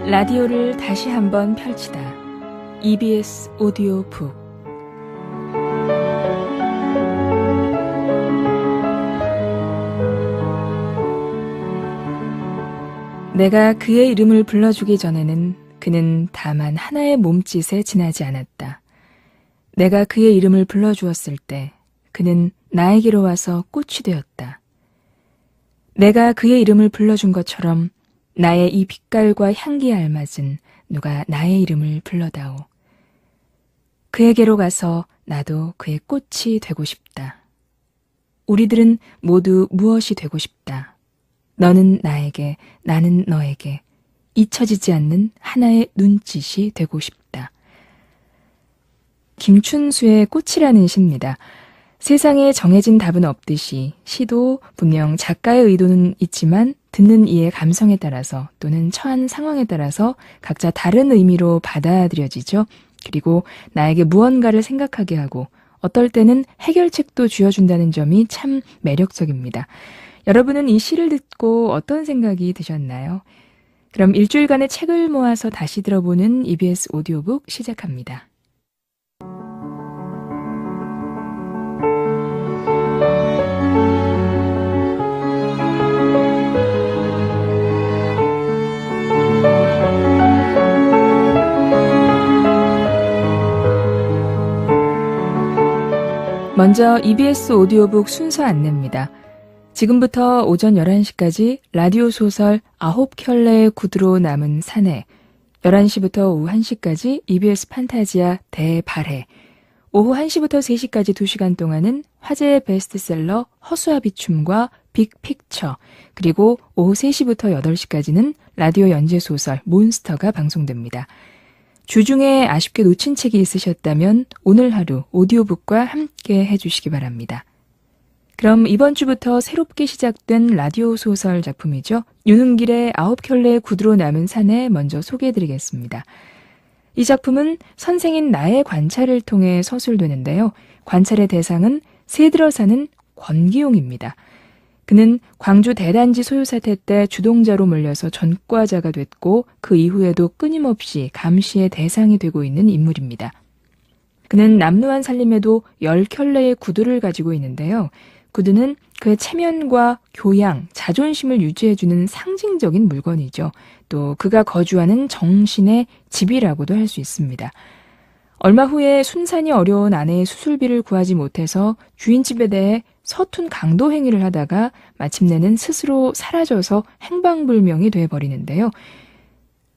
라디오를 다시 한번 펼치다. EBS 오디오북. 내가 그의 이름을 불러주기 전에는 그는 다만 하나의 몸짓에 지나지 않았다. 내가 그의 이름을 불러주었을 때 그는 나에게로 와서 꽃이 되었다. 내가 그의 이름을 불러준 것처럼 나의 이 빛깔과 향기에 알맞은 누가 나의 이름을 불러다오. 그에게로 가서 나도 그의 꽃이 되고 싶다. 우리들은 모두 무엇이 되고 싶다. 너는 나에게, 나는 너에게 잊혀지지 않는 하나의 눈짓이 되고 싶다. 김춘수의 꽃이라는 시입니다. 세상에 정해진 답은 없듯이 시도 분명 작가의 의도는 있지만 듣는 이의 감성에 따라서 또는 처한 상황에 따라서 각자 다른 의미로 받아들여지죠. 그리고 나에게 무언가를 생각하게 하고 어떨 때는 해결책도 쥐어준다는 점이 참 매력적입니다. 여러분은 이 시를 듣고 어떤 생각이 드셨나요? 그럼 일주일간의 책을 모아서 다시 들어보는 EBS 오디오북 시작합니다. 먼저 EBS 오디오북 순서 안내입니다. 지금부터 오전 11시까지 라디오 소설 9켤레의 구두로 남은 사내, 11시부터 오후 1시까지 EBS 판타지아 대발해, 오후 1시부터 3시까지 2시간 동안은 화제의 베스트셀러 허수아 비춤과 빅픽처, 그리고 오후 3시부터 8시까지는 라디오 연재소설 몬스터가 방송됩니다. 주중에 아쉽게 놓친 책이 있으셨다면 오늘 하루 오디오북과 함께 해주시기 바랍니다. 그럼 이번 주부터 새롭게 시작된 라디오 소설 작품이죠. 윤흥길의 9켤레의 구두로 남은 산에 먼저 소개해드리겠습니다. 이 작품은 선생인 나의 관찰을 통해 서술되는데요. 관찰의 대상은 새들어 사는 권기용입니다. 그는 광주 대단지 소유 사태 때 주동자로 몰려서 전과자가 됐고 그 이후에도 끊임없이 감시의 대상이 되고 있는 인물입니다. 그는 남루한 살림에도 10켤레의 구두를 가지고 있는데요. 구두는 그의 체면과 교양, 자존심을 유지해주는 상징적인 물건이죠. 또 그가 거주하는 정신의 집이라고도 할 수 있습니다. 얼마 후에 순산이 어려운 아내의 수술비를 구하지 못해서 주인집에 대해 서툰 강도 행위를 하다가 마침내는 스스로 사라져서 행방불명이 돼버리는데요.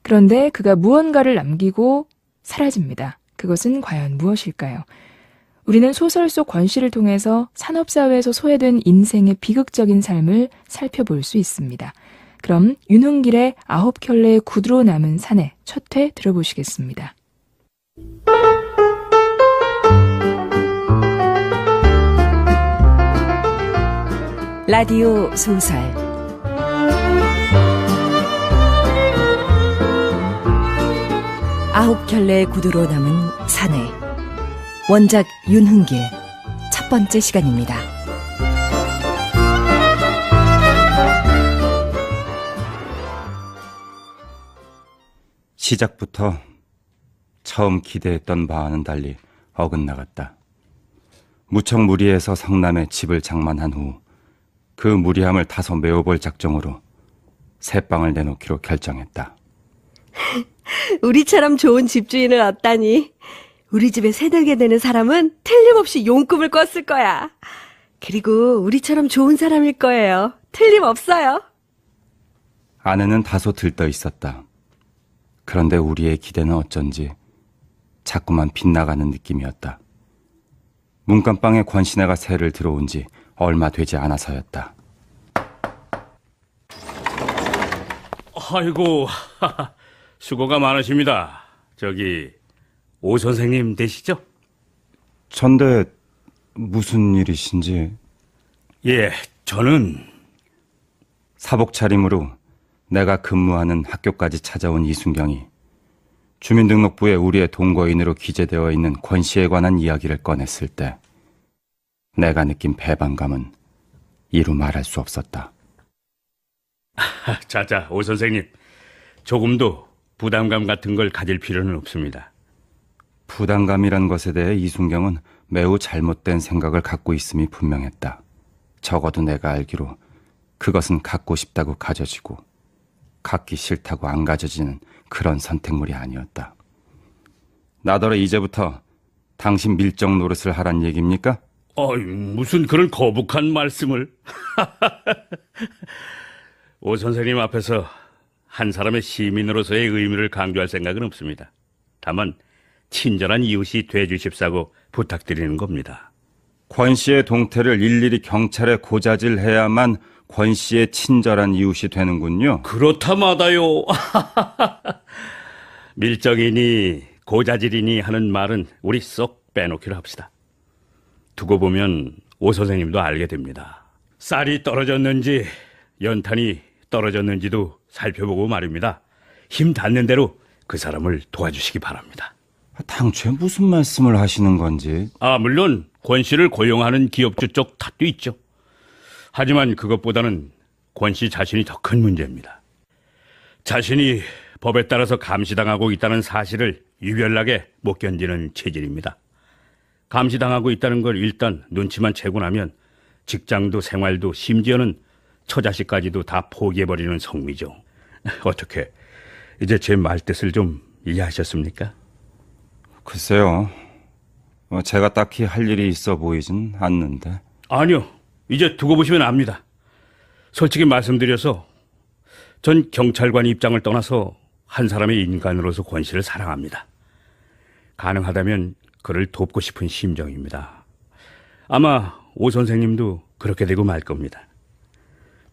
그런데 그가 무언가를 남기고 사라집니다. 그것은 과연 무엇일까요? 우리는 소설 속 권씨를 통해서 산업사회에서 소외된 인생의 비극적인 삶을 살펴볼 수 있습니다. 그럼 윤흥길의 9켤레의 구두로 남은 산에 첫 회 들어보시겠습니다. 라디오 소설 아홉 켤레의 구두로 남은 사내, 원작 윤흥길, 첫 번째 시간입니다. 시작부터 처음 기대했던 바와는 달리 어긋나갔다. 무척 무리해서 성남에 집을 장만한 후 그 무리함을 다소 메워볼 작정으로 새 방을 내놓기로 결정했다. 우리처럼 좋은 집주인을 얻다니. 우리 집에 새들게 되는 사람은 틀림없이 용꿈을 꿨을 거야. 그리고 우리처럼 좋은 사람일 거예요. 틀림없어요. 아내는 다소 들떠 있었다. 그런데 우리의 기대는 어쩐지 자꾸만 빗나가는 느낌이었다. 문간방에 권신애가 새를 들어온 지 얼마 되지 않아서였다. 아이고, 수고가 많으십니다. 저기 오 선생님 되시죠? 전데 무슨 일이신지. 예, 저는 사복 차림으로 내가 근무하는 학교까지 찾아온 이순경이 주민등록부에 우리의 동거인으로 기재되어 있는 권씨에 관한 이야기를 꺼냈을 때 내가 느낀 배반감은 이루 말할 수 없었다. 자자, 오 선생님. 조금도 부담감 같은 걸 가질 필요는 없습니다. 부담감이란 것에 대해 이순경은 매우 잘못된 생각을 갖고 있음이 분명했다. 적어도 내가 알기로 그것은 갖고 싶다고 가져지고 갖기 싫다고 안 가져지는 그런 선택물이 아니었다. 나더러 이제부터 당신 밀정 노릇을 하란 얘기입니까? 무슨 그런 거북한 말씀을. 오 선생님 앞에서 한 사람의 시민으로서의 의무를 강조할 생각은 없습니다. 다만 친절한 이웃이 돼주십사고 부탁드리는 겁니다. 권 씨의 동태를 일일이 경찰에 고자질해야만 권 씨의 친절한 이웃이 되는군요. 그렇다 마다요. 밀정이니 고자질이니 하는 말은 우리 쏙 빼놓기로 합시다. 두고 보면 오 선생님도 알게 됩니다. 쌀이 떨어졌는지 연탄이 떨어졌는지도 살펴보고 말입니다. 힘 닿는 대로 그 사람을 도와주시기 바랍니다. 당초에 무슨 말씀을 하시는 건지. 물론 권 씨를 고용하는 기업주 쪽 탓도 있죠. 하지만 그것보다는 권 씨 자신이 더 큰 문제입니다. 자신이 법에 따라서 감시당하고 있다는 사실을 유별나게 못 견디는 체질입니다. 감시당하고 있다는 걸 일단 눈치만 채고 나면 직장도 생활도 심지어는 처자식까지도 다 포기해버리는 성미죠. 어떻게 이제 제 말뜻을 좀 이해하셨습니까? 글쎄요. 제가 딱히 할 일이 있어 보이진 않는데. 아니요. 이제 두고 보시면 압니다. 솔직히 말씀드려서 전 경찰관 입장을 떠나서 한 사람의 인간으로서 권 씨를 사랑합니다. 가능하다면 그를 돕고 싶은 심정입니다. 아마 오 선생님도 그렇게 되고 말 겁니다.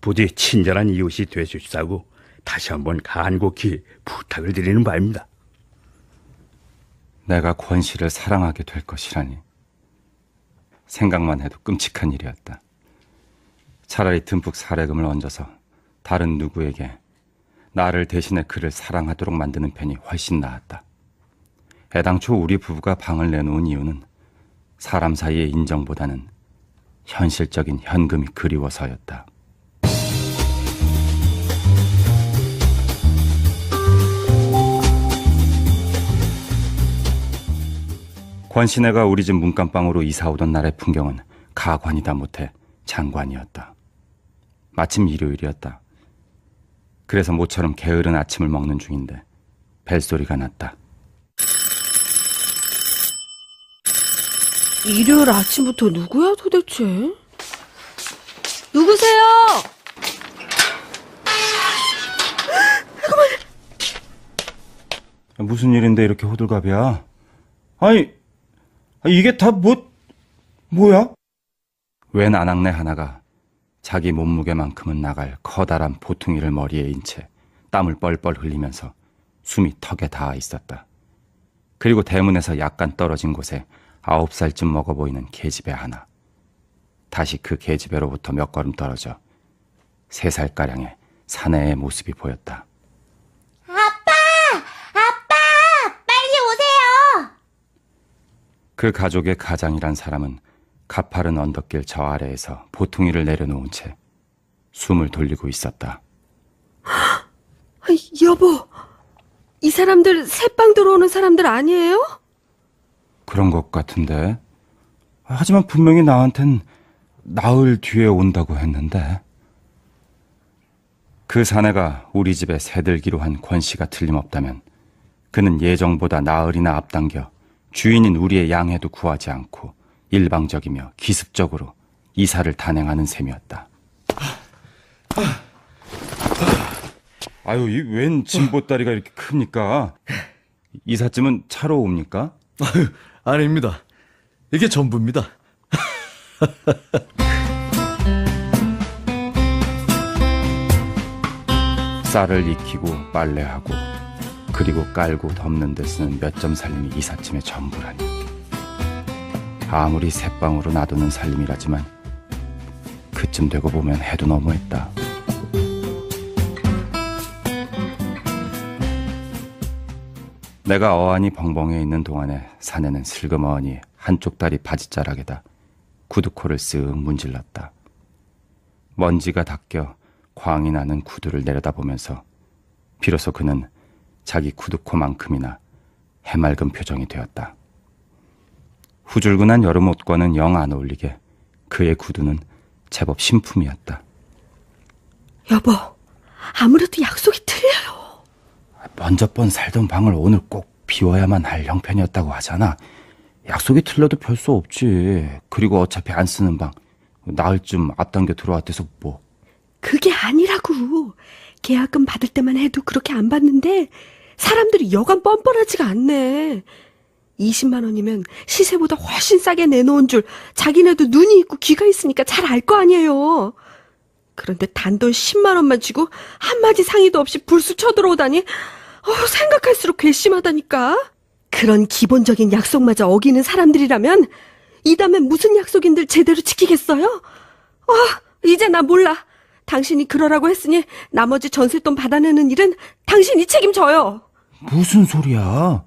부디 친절한 이웃이 되주시자고 다시 한번 간곡히 부탁을 드리는 바입니다. 내가 권 씨를 사랑하게 될 것이라니. 생각만 해도 끔찍한 일이었다. 차라리 듬뿍 사례금을 얹어서 다른 누구에게 나를 대신해 그를 사랑하도록 만드는 편이 훨씬 나았다. 애당초 우리 부부가 방을 내놓은 이유는 사람 사이의 인정보다는 현실적인 현금이 그리워서였다. 권신혜가 우리 집 문간방으로 이사오던 날의 풍경은 가관이다 못해 장관이었다. 마침 일요일이었다. 그래서 모처럼 게으른 아침을 먹는 중인데 벨소리가 났다. 일요일 아침부터 누구야 도대체? 누구세요? 무슨 일인데 이렇게 호들갑이야? 아니, 이게 다 뭐야? 웬 아낙네 하나가 자기 몸무게만큼은 나갈 커다란 보퉁이를 머리에 인 채 땀을 뻘뻘 흘리면서 숨이 턱에 닿아 있었다. 그리고 대문에서 약간 떨어진 곳에 9살쯤 먹어 보이는 계집애 하나. 다시 그 계집애로부터 몇 걸음 떨어져 3살가량의 사내의 모습이 보였다. 아빠! 빨리 오세요! 그 가족의 가장이란 사람은 가파른 언덕길 저 아래에서 보퉁이를 내려놓은 채 숨을 돌리고 있었다. 여보, 이 사람들 새빵 들어오는 사람들 아니에요? 그런 것 같은데. 하지만 분명히 나한텐 나흘 뒤에 온다고 했는데. 그 사내가 우리 집에 새들기로 한 권씨가 틀림없다면 그는 예정보다 나흘이나 앞당겨 주인인 우리의 양해도 구하지 않고 일방적이며 기습적으로 이사를 단행하는 셈이었다. 아유, 이 웬 진보다리가 이렇게 큽니까? 이삿짐은 차로 옵니까? 아닙니다. 이게 전부입니다. 쌀을 익히고 빨래하고 그리고 깔고 덮는 데 쓰는 몇 점 살림이 이삿짐의 전부라니. 아무리 새빵으로 놔두는 살림이라지만 그쯤 되고 보면 해도 너무했다. 내가 어안이 벙벙해 있는 동안에 사내는 슬그머니 한쪽 다리 바지자락에다 구두코를 쓱 문질렀다. 먼지가 닦여 광이 나는 구두를 내려다보면서 비로소 그는 자기 구두코만큼이나 해맑은 표정이 되었다. 후줄근한 여름 옷과는 영 안 어울리게 그의 구두는 제법 신품이었다. 여보, 아무래도 약속이 틀려요. 먼저 번 살던 방을 오늘 꼭 비워야만 할 형편이었다고 하잖아. 약속이 틀려도 별 수 없지. 그리고 어차피 안 쓰는 방 나흘쯤 앞당겨 들어왔대서 뭐. 그게 아니라고. 계약금 받을 때만 해도 그렇게 안 받는데 사람들이 여간 뻔뻔하지가 않네. 20만 원이면 시세보다 훨씬 싸게 내놓은 줄 자기네도 눈이 있고 귀가 있으니까 잘 알 거 아니에요. 그런데 단돈 10만 원만 주고 한마디 상의도 없이 불쑥 쳐들어오다니 생각할수록 괘씸하다니까. 그런 기본적인 약속마저 어기는 사람들이라면 이 다음엔 무슨 약속인들 제대로 지키겠어요? 이제 나 몰라. 당신이 그러라고 했으니 나머지 전세돈 받아내는 일은 당신이 책임져요. 무슨 소리야.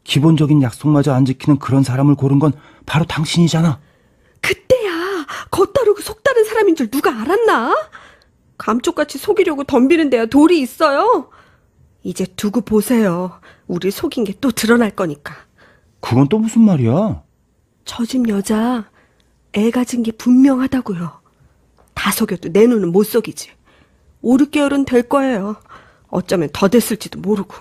기본적인 약속마저 안 지키는 그런 사람을 고른 건 바로 당신이잖아. 그때야 겉다르고 속다른 사람인 줄 누가 알았나? 감쪽같이 속이려고 덤비는 데야 돌이 있어요. 이제 두고 보세요. 우리 속인 게 또 드러날 거니까. 그건 또 무슨 말이야? 저 집 여자 애 가진 게 분명하다고요. 다 속여도 내 눈은 못 속이지. 5, 6개월은 될 거예요. 어쩌면 더 됐을지도 모르고.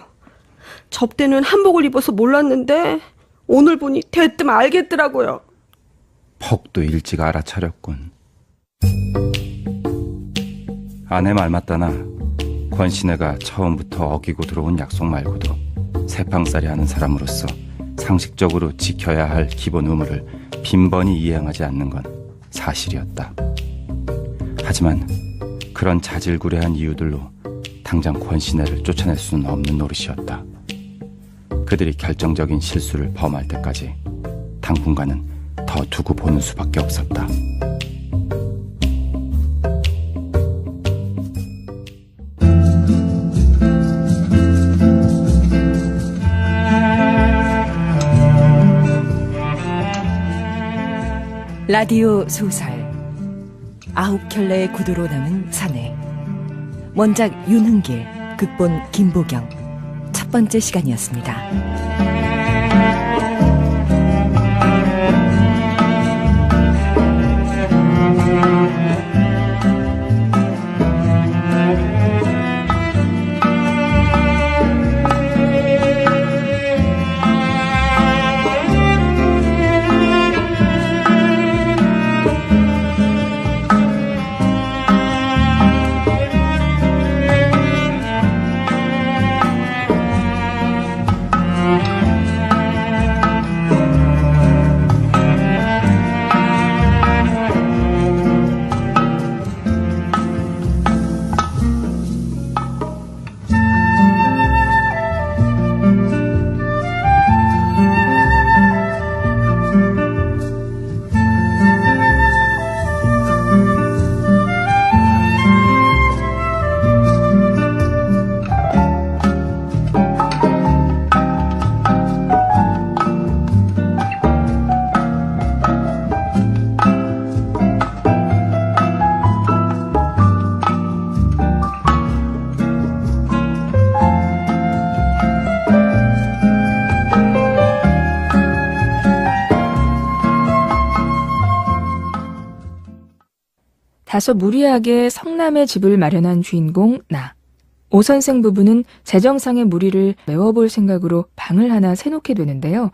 접대는 한복을 입어서 몰랐는데 오늘 보니 대뜸 알겠더라고요. 퍽도 일찍 알아차렸군. 아내 말 맞다나 권신혜가 처음부터 어기고 들어온 약속 말고도 새팡살이 하는 사람으로서 상식적으로 지켜야 할 기본 의무를 빈번히 이행하지 않는 건 사실이었다. 하지만 그런 자질구레한 이유들로 당장 권신혜를 쫓아낼 수는 없는 노릇이었다. 그들이 결정적인 실수를 범할 때까지 당분간은 더 두고 보는 수밖에 없었다. 라디오 소설 아홉 켤레의 구두로 남은 사내. 원작 윤흥길, 극본 김보경. 첫 번째 시간이었습니다. 다소 무리하게 성남에 집을 마련한 주인공 나. 오 선생 부부는 재정상의 무리를 메워볼 생각으로 방을 하나 새놓게 되는데요.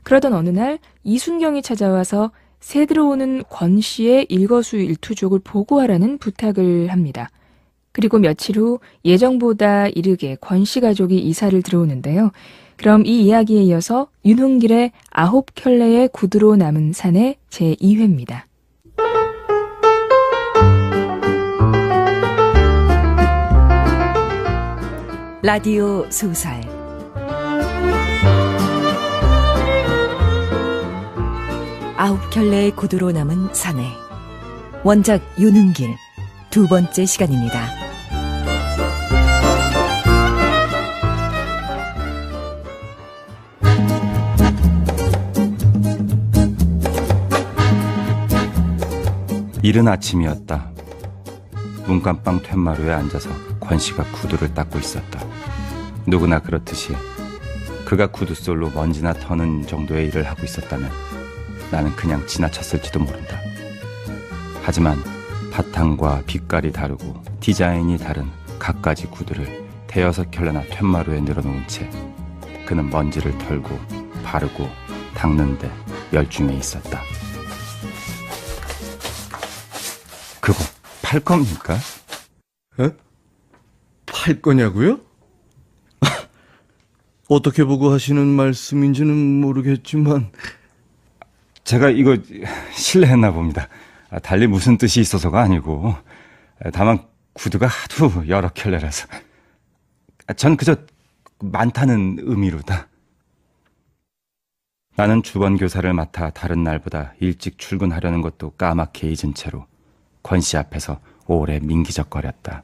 그러던 어느 날 이순경이 찾아와서 새 들어오는 권 씨의 일거수일투족을 보고하라는 부탁을 합니다. 그리고 며칠 후 예정보다 이르게 권 씨 가족이 이사를 들어오는데요. 그럼 이 이야기에 이어서 윤흥길의 아홉 켤레의 구두로 남은 산의 제2회입니다. 라디오 소설 아홉 켤레의 구두로 남은 사내. 원작 윤흥길. 두 번째 시간입니다. 이른 아침이었다. 문간방 툇마루에 앉아서 권 씨가 구두를 닦고 있었다. 누구나 그렇듯이 그가 구두솔로 먼지나 터는 정도의 일을 하고 있었다면 나는 그냥 지나쳤을지도 모른다. 하지만 바탕과 빛깔이 다르고 디자인이 다른 갖가지 구두를 대여섯 켤레나 툇마루에 늘어놓은 채 그는 먼지를 털고 바르고 닦는데 열중해 있었다. 그거 팔 겁니까? 에? 팔 거냐고요? 어떻게 보고 하시는 말씀인지는 모르겠지만 제가 이거 실례했나 봅니다. 달리 무슨 뜻이 있어서가 아니고 다만 구두가 하도 여러 켤레라서 전 그저 많다는 의미로다. 나는 주번교사를 맡아 다른 날보다 일찍 출근하려는 것도 까맣게 잊은 채로 권 씨 앞에서 오래 민기적거렸다.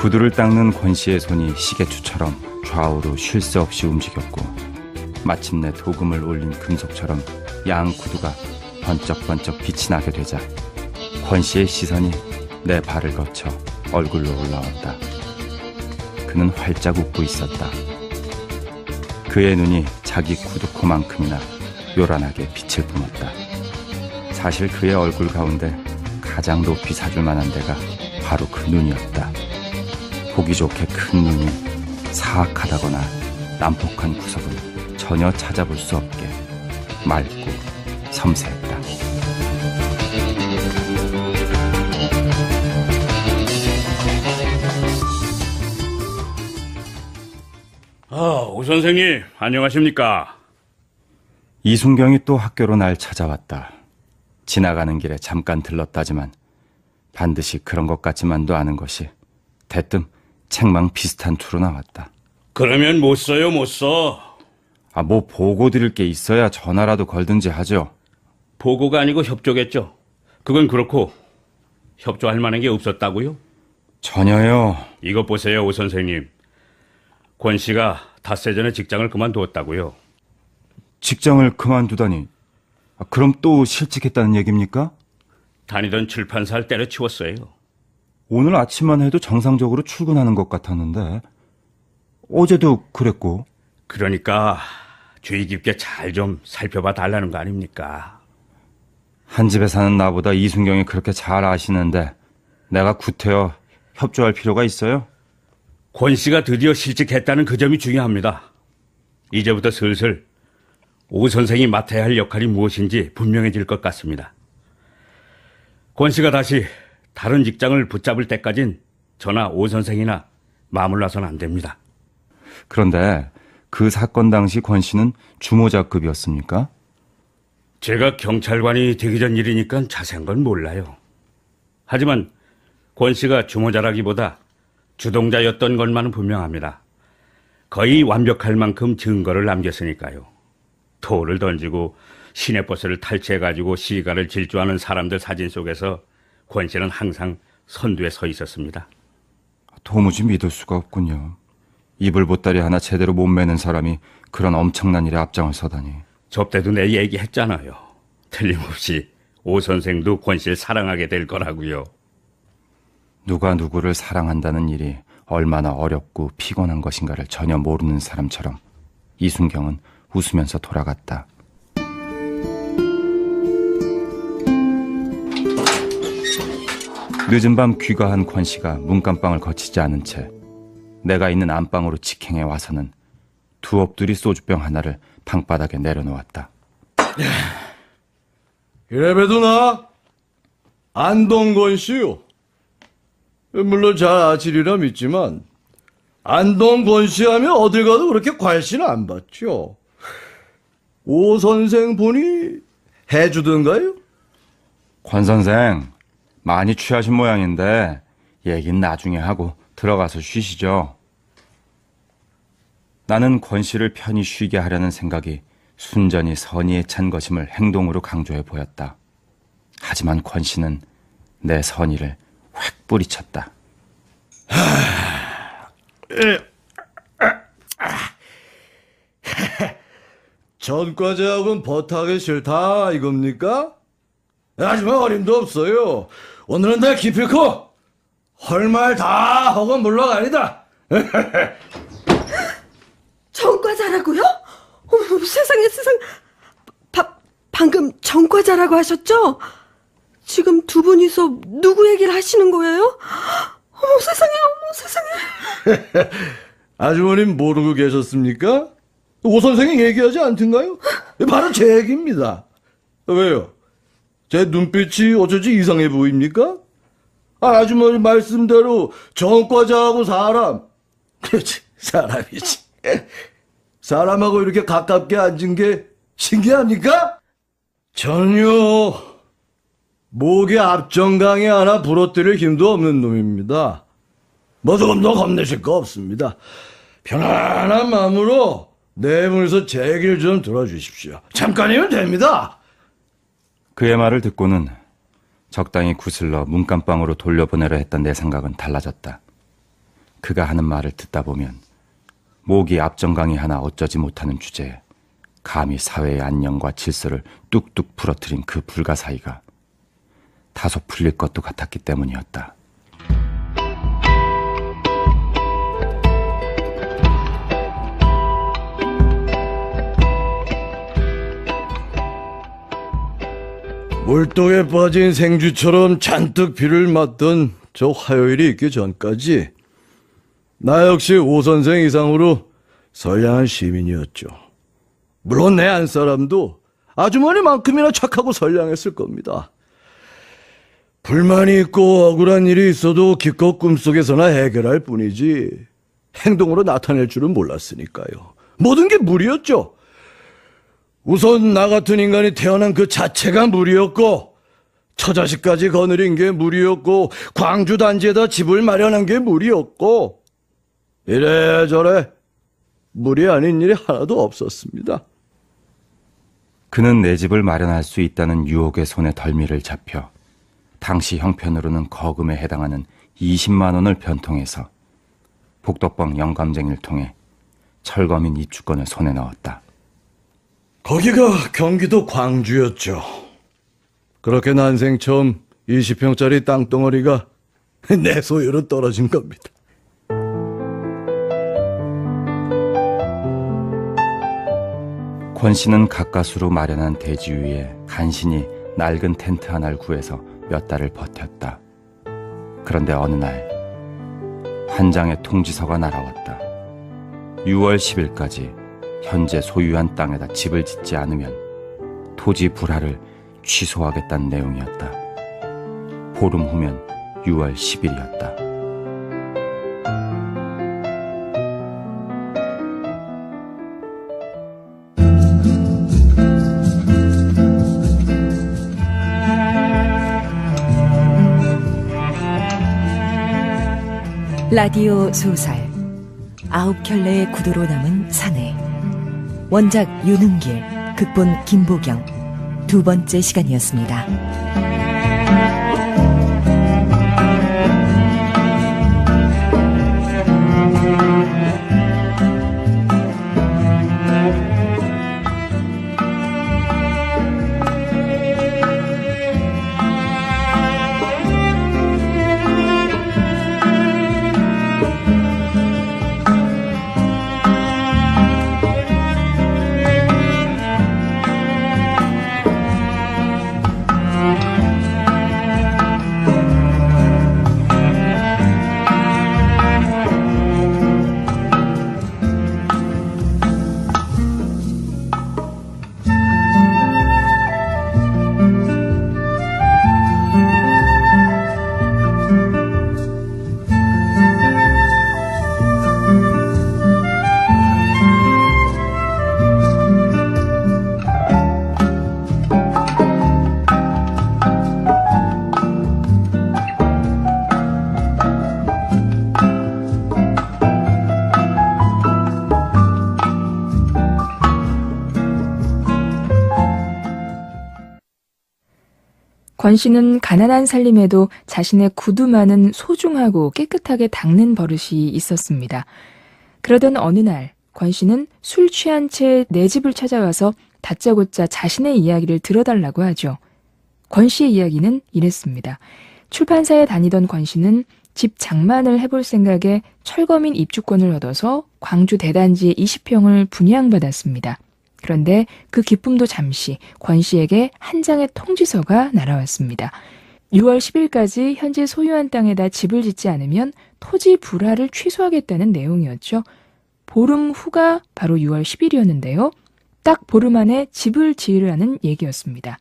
구두를 닦는 권 씨의 손이 시계추처럼 좌우로 쉴 새 없이 움직였고 마침내 도금을 올린 금속처럼 양 구두가 번쩍번쩍 빛이 나게 되자 권 씨의 시선이 내 발을 거쳐 얼굴로 올라온다. 그는 활짝 웃고 있었다. 그의 눈이 자기 구두코만큼이나 요란하게 빛을 뿜었다. 사실 그의 얼굴 가운데 가장 높이 사줄 만한 데가 바로 그 눈이었다. 보기 좋게 큰 눈이 사악하다거나 난폭한 구석은 전혀 찾아볼 수 없게 맑고 섬세했다. 오 선생님, 안녕하십니까? 이순경이 또 학교로 날 찾아왔다. 지나가는 길에 잠깐 들렀다지만 반드시 그런 것 같지만도 않은 것이 대뜸 책망 비슷한 투로 나왔다. 그러면 못 써요, 못 써. 뭐 보고 드릴 게 있어야 전화라도 걸든지 하죠. 보고가 아니고 협조겠죠. 그건 그렇고 협조할 만한 게 없었다고요? 전혀요. 이것 보세요, 오 선생님. 권 씨가 닷새 전에 직장을 그만두었다고요. 직장을 그만두다니. 그럼 또 실직했다는 얘기입니까? 다니던 출판사를 때려치웠어요. 오늘 아침만 해도 정상적으로 출근하는 것 같았는데 어제도 그랬고. 그러니까 주의 깊게 잘 좀 살펴봐 달라는 거 아닙니까? 한 집에 사는 나보다 이순경이 그렇게 잘 아시는데 내가 구태여 협조할 필요가 있어요? 권 씨가 드디어 실직했다는 그 점이 중요합니다. 이제부터 슬슬 오 선생이 맡아야 할 역할이 무엇인지 분명해질 것 같습니다. 권 씨가 다시 다른 직장을 붙잡을 때까진 저나 오 선생이나 마물러서는 안 됩니다. 그런데 그 사건 당시 권 씨는 주모자급이었습니까? 제가 경찰관이 되기 전 일이니까 자세한 건 몰라요. 하지만 권 씨가 주모자라기보다 주동자였던 것만은 분명합니다. 거의 완벽할 만큼 증거를 남겼으니까요. 돌을 던지고 시내버스를 탈취해가지고 시가를 질주하는 사람들 사진 속에서 권 씨는 항상 선두에 서 있었습니다. 도무지 믿을 수가 없군요. 이불 보따리 하나 제대로 못 매는 사람이 그런 엄청난 일에 앞장을 서다니. 접대도 내 얘기했잖아요. 틀림없이 오 선생도 권 씨를 사랑하게 될 거라고요. 누가 누구를 사랑한다는 일이 얼마나 어렵고 피곤한 것인가를 전혀 모르는 사람처럼 이순경은 웃으면서 돌아갔다. 늦은 밤 귀가한 권 씨가 문간방을 거치지 않은 채 내가 있는 안방으로 직행해 와서는 두 엎드리 소주병 하나를 방바닥에 내려놓았다. 이래봬도 나 안동권 씨요. 물론 잘 아시리라 믿지만 안동권 씨 하면 어딜 가도 그렇게 관심 안 받죠. 오 선생 보니 해주던가요? 권 선생, 많이 취하신 모양인데 얘긴 나중에 하고 들어가서 쉬시죠. 나는 권 씨를 편히 쉬게 하려는 생각이 순전히 선의에 찬 것임을 행동으로 강조해 보였다. 하지만 권 씨는 내 선의를 확 뿌리쳤다. 전과자하고는 버타하기 싫다 이겁니까? 하지만 어림도 없어요. 오늘은 내 기필코 할 말 다 하고 물러가리다. 전과자라고요? 어머, 세상에 세상. 방금 전과자라고 하셨죠? 지금 두 분이서 누구 얘기를 하시는 거예요? 어머 세상에. 아주머님 모르고 계셨습니까? 오 선생이 얘기하지 않던가요? 바로 제 얘기입니다. 왜요? 제 눈빛이 어쩌지 이상해 보입니까? 아주머니 말씀대로 전과자하고 사람. 그렇지, 사람이지. 사람하고 이렇게 가깝게 앉은 게 신기합니까? 전혀 목에 앞정강에 하나 부러뜨릴 힘도 없는 놈입니다. 뭐 조금 더 겁내실 거 없습니다. 편안한 마음으로 네 분이서 제 얘기를 좀 들어주십시오. 잠깐이면 됩니다. 그의 말을 듣고는 적당히 구슬러 문간방으로 돌려보내려 했던 내 생각은 달라졌다. 그가 하는 말을 듣다 보면 목이 앞정강이 하나 어쩌지 못하는 주제에 감히 사회의 안녕과 질서를 뚝뚝 부러뜨린 그 불가사의가 다소 풀릴 것도 같았기 때문이었다. 물독에 빠진 생쥐처럼 잔뜩 비를 맞던 저 화요일이 있기 전까지 나 역시 오 선생 이상으로 선량한 시민이었죠. 물론 내 안사람도 아주머니만큼이나 착하고 선량했을 겁니다. 불만이 있고 억울한 일이 있어도 기껏 꿈속에서나 해결할 뿐이지 행동으로 나타낼 줄은 몰랐으니까요. 모든 게 무리였죠. 우선 나 같은 인간이 태어난 그 자체가 무리였고 처자식까지 거느린 게 무리였고 광주 단지에다 집을 마련한 게 무리였고 이래저래 무리 아닌 일이 하나도 없었습니다. 그는 내 집을 마련할 수 있다는 유혹의 손에 덜미를 잡혀 당시 형편으로는 거금에 해당하는 20만 원을 변통해서 복덕방 영감쟁이를 통해 철거민 입주권을 손에 넣었다. 거기가 경기도 광주였죠. 그렇게 난생 처음 20평짜리 땅덩어리가 내 소유로 떨어진 겁니다. 권 씨는 가까스로 마련한 대지 위에 간신히 낡은 텐트 하나를 구해서 몇 달을 버텼다. 그런데 어느 날 한 장의 통지서가 날아왔다. 6월 10일까지 현재 소유한 땅에다 집을 짓지 않으면 토지 불화를 취소하겠다는 내용이었다. 보름 후면 6월 10일이었다. 라디오 소설 아홉 켤레의 구두로 남은 사내. 원작 윤은길, 극본 김보경. 두 번째 시간이었습니다. 권 씨는 가난한 살림에도 자신의 구두만은 소중하고 깨끗하게 닦는 버릇이 있었습니다. 그러던 어느 날 권 씨는 술 취한 채 내 집을 찾아와서 다짜고짜 자신의 이야기를 들어달라고 하죠. 권 씨의 이야기는 이랬습니다. 출판사에 다니던 권 씨는 집 장만을 해볼 생각에 철거민 입주권을 얻어서 광주 대단지 20평을 분양받았습니다. 그런데 그 기쁨도 잠시 권 씨에게 한 장의 통지서가 날아왔습니다. 6월 10일까지 현재 소유한 땅에다 집을 짓지 않으면 토지 불화를 취소하겠다는 내용이었죠. 보름 후가 바로 6월 10일이었는데요. 딱 보름 안에 집을 지으라는 얘기였습니다.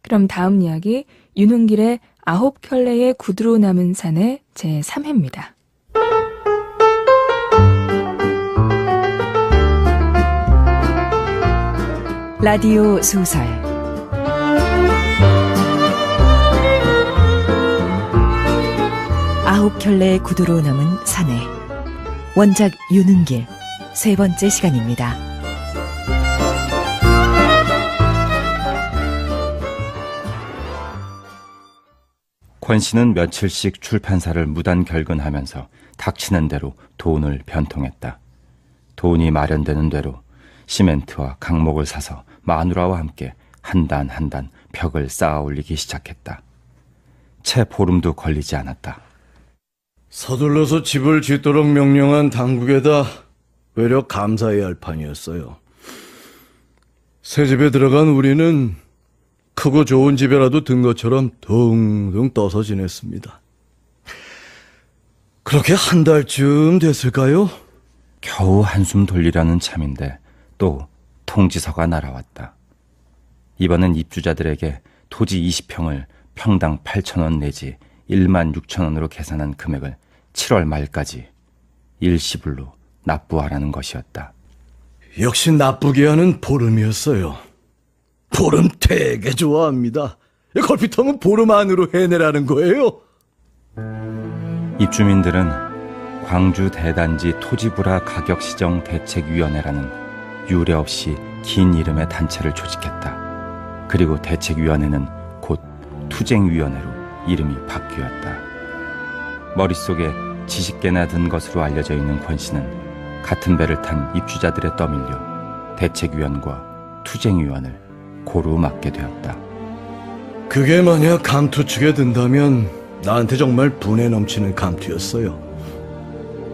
그럼 다음 이야기 윤은길의 9켤레의 구두로 남은 산의 제3회입니다. 라디오 소설 아홉 켤레의 구두로 남은 산에 원작 윤은길 세 번째 시간입니다. 권 씨는 며칠씩 출판사를 무단 결근하면서 닥치는 대로 돈을 변통했다. 돈이 마련되는 대로 시멘트와 강목을 사서 마누라와 함께 한 단 한 단 벽을 쌓아 올리기 시작했다. 채 보름도 걸리지 않았다. 서둘러서 집을 짓도록 명령한 당국에다 외려 감사해야 할 판이었어요. 새 집에 들어간 우리는 크고 좋은 집에라도 든 것처럼 둥둥 떠서 지냈습니다. 그렇게 한 달쯤 됐을까요? 겨우 한숨 돌리려는 참인데 또 통지서가 날아왔다. 이번엔 입주자들에게 토지 20평을 평당 8,000원 내지 16,000원으로 계산한 금액을 7월 말까지 일시불로 납부하라는 것이었다. 역시 나쁘게 하는 보름이었어요. 보름 되게 좋아합니다. 걸핏하면 보름 안으로 해내라는 거예요. 입주민들은 광주 대단지 토지불화 가격시정 대책위원회라는 유례 없이 긴 이름의 단체를 조직했다. 그리고 대책위원회는 곧 투쟁위원회로 이름이 바뀌었다. 머릿속에 지식개나 든 것으로 알려져 있는 권 씨는 같은 배를 탄 입주자들에 떠밀려 대책위원과 투쟁위원을 고루 맡게 되었다. 그게 만약 감투 측에 든다면 나한테 정말 분에 넘치는 감투였어요.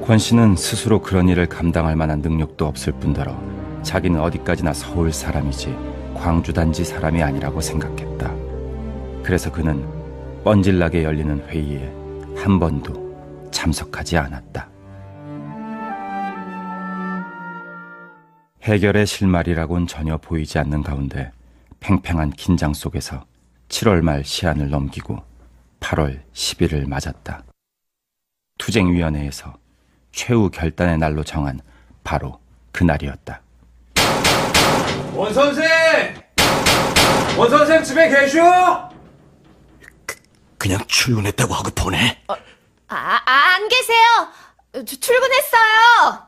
권 씨는 스스로 그런 일을 감당할 만한 능력도 없을 뿐더러 자기는 어디까지나 서울 사람이지 광주 단지 사람이 아니라고 생각했다. 그래서 그는 뻔질나게 열리는 회의에 한 번도 참석하지 않았다. 해결의 실마리라고는 전혀 보이지 않는 가운데 팽팽한 긴장 속에서 7월 말 시한을 넘기고 8월 10일을 맞았다. 투쟁위원회에서 최후 결단의 날로 정한 바로 그날이었다. 원선생! 원선생 집에 계시오? 그냥 출근했다고 하고 보내. 안 계세요. 출근했어요.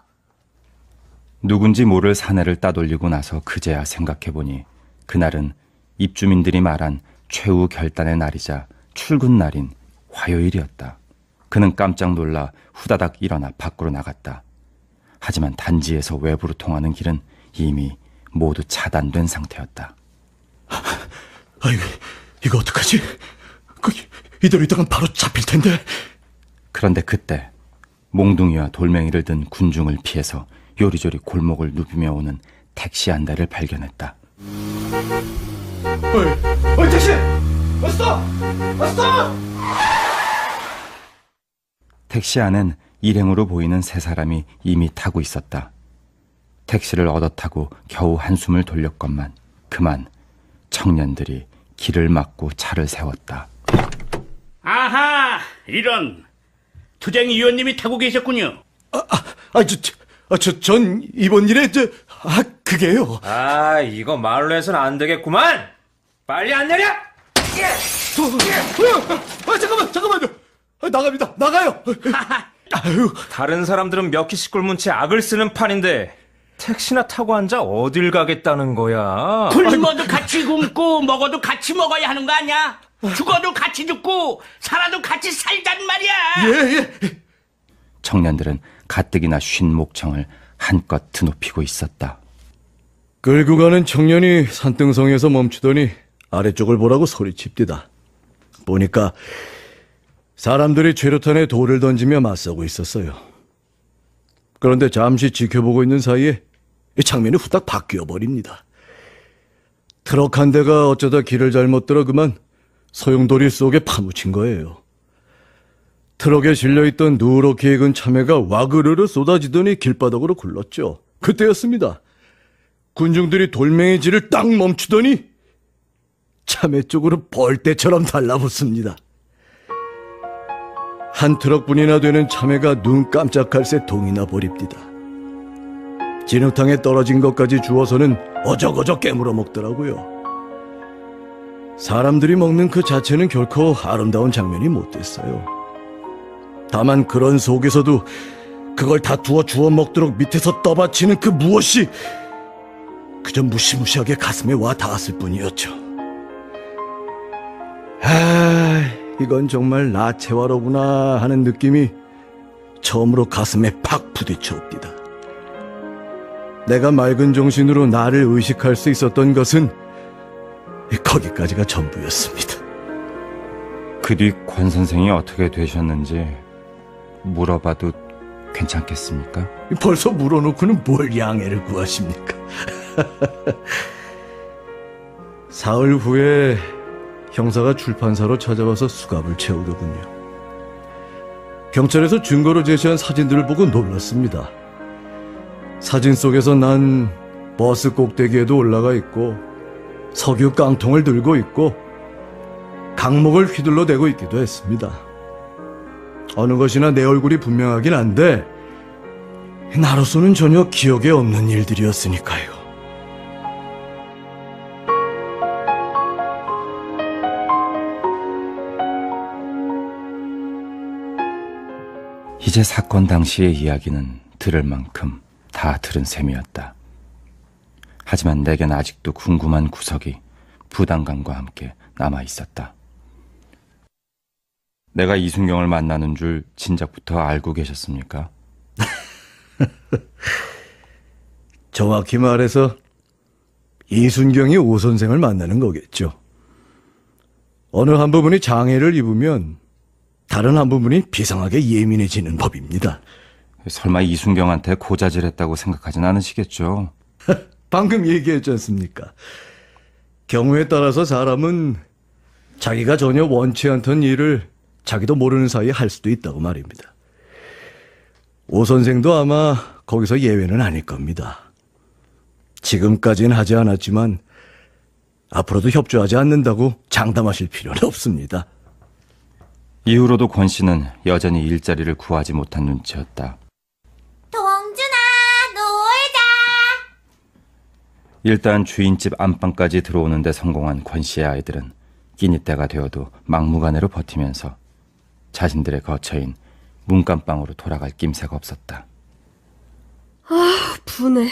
누군지 모를 사내를 따돌리고 나서 그제야 생각해보니 그날은 입주민들이 말한 최후 결단의 날이자 출근 날인 화요일이었다. 그는 깜짝 놀라 후다닥 일어나 밖으로 나갔다. 하지만 단지에서 외부로 통하는 길은 이미 모두 차단된 상태였다. 아이고, 이거 어떡하지? 이대로 있다간 바로 잡힐 텐데. 그런데 그때 몽둥이와 돌멩이를 든 군중을 피해서 요리조리 골목을 누비며 오는 택시 한 대를 발견했다. 어이, 택시! 왔어! 왔어! 택시 안엔 일행으로 보이는 세 사람이 이미 타고 있었다. 택시를 얻어 타고 겨우 한숨을 돌렸건만 그만 청년들이 길을 막고 차를 세웠다. 아하, 이런. 투쟁위원님이 타고 계셨군요. 전 이번 일에 그게요. 아, 이거 말로 해서는 안 되겠구만. 빨리 안 내려! 잠깐만요. 나갑니다. 나가요. 아유, 다른 사람들은 몇 키씩 굶은 채 악을 쓰는 판인데 택시나 타고 앉아 어딜 가겠다는 거야? 굶어도 같이 굶고 먹어도 같이 먹어야 하는 거 아니야? 죽어도 같이 죽고 살아도 같이 살단 말이야. 예. 청년들은 가뜩이나 쉰 목청을 한껏 드높이고 있었다. 끌고 가는 청년이 산등성에서 멈추더니 아래쪽을 보라고 소리칩디다. 보니까 사람들이 최루탄에 돌을 던지며 맞서고 있었어요. 그런데 잠시 지켜보고 있는 사이에 이 장면이 후딱 바뀌어 버립니다. 트럭 한 대가 어쩌다 길을 잘못 들어 그만 소용돌이 속에 파묻힌 거예요. 트럭에 실려있던 누렇게 익은 참외가 와그르르 쏟아지더니 길바닥으로 굴렀죠. 그때였습니다. 군중들이 돌멩이질을 딱 멈추더니 참외 쪽으로 벌떼처럼 달라붙습니다. 한 트럭분이나 되는 참외가 눈 깜짝할 새 동이나 버립니다. 진흙탕에 떨어진 것까지 주워서는 어적어적 깨물어 먹더라고요. 사람들이 먹는 그 자체는 결코 아름다운 장면이 못 됐어요. 다만 그런 속에서도 그걸 다 두어 주워 먹도록 밑에서 떠받치는 그 무엇이 그저 무시무시하게 가슴에 와 닿았을 뿐이었죠. 이건 정말 나체화로구나 하는 느낌이 처음으로 가슴에 팍 부딪혀옵니다. 내가 맑은 정신으로 나를 의식할 수 있었던 것은 거기까지가 전부였습니다. 그 뒤 권 선생이 어떻게 되셨는지 물어봐도 괜찮겠습니까? 벌써 물어놓고는 뭘 양해를 구하십니까? 사흘 후에 형사가 출판사로 찾아와서 수갑을 채우더군요. 경찰에서 증거로 제시한 사진들을 보고 놀랐습니다. 사진 속에서 난 버스 꼭대기에도 올라가 있고 석유 깡통을 들고 있고 강목을 휘둘러대고 있기도 했습니다. 어느 것이나 내 얼굴이 분명하긴 한데 나로서는 전혀 기억에 없는 일들이었으니까요. 이제 사건 당시의 이야기는 들을 만큼 다 들은 셈이었다. 하지만 내겐 아직도 궁금한 구석이 부담감과 함께 남아있었다. 내가 이순경을 만나는 줄 진작부터 알고 계셨습니까? 정확히 말해서 이순경이 오 선생을 만나는 거겠죠. 어느 한 부분이 장애를 입으면 다른 한 부분이 비상하게 예민해지는 법입니다. 설마 이순경한테 고자질했다고 생각하진 않으시겠죠? 방금 얘기했지 않습니까? 경우에 따라서 사람은 자기가 전혀 원치 않던 일을 자기도 모르는 사이에 할 수도 있다고 말입니다. 오 선생도 아마 거기서 예외는 아닐 겁니다. 지금까지는 하지 않았지만 앞으로도 협조하지 않는다고 장담하실 필요는 없습니다. 이후로도 권 씨는 여전히 일자리를 구하지 못한 눈치였다. 동준아, 놀자. 일단 주인집 안방까지 들어오는데 성공한 권 씨의 아이들은 끼니 때가 되어도 막무가내로 버티면서 자신들의 거처인 문간방으로 돌아갈 낌새가 없었다. 분해.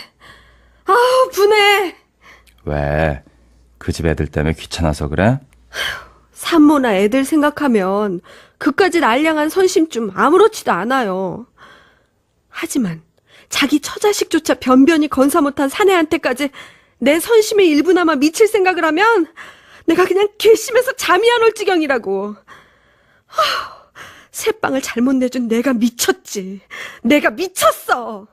분해. 왜? 그 집 애들 때문에 귀찮아서 그래? 산모나 애들 생각하면 그까짓 알량한 선심 좀 아무렇지도 않아요. 하지만 자기 처자식조차 변변히 건사 못한 사내한테까지 내 선심의 일부나마 미칠 생각을 하면 내가 그냥 괘씸해서 잠이 안 올 지경이라고. 새빵을 잘못 내준 내가 미쳤지. 내가 미쳤어.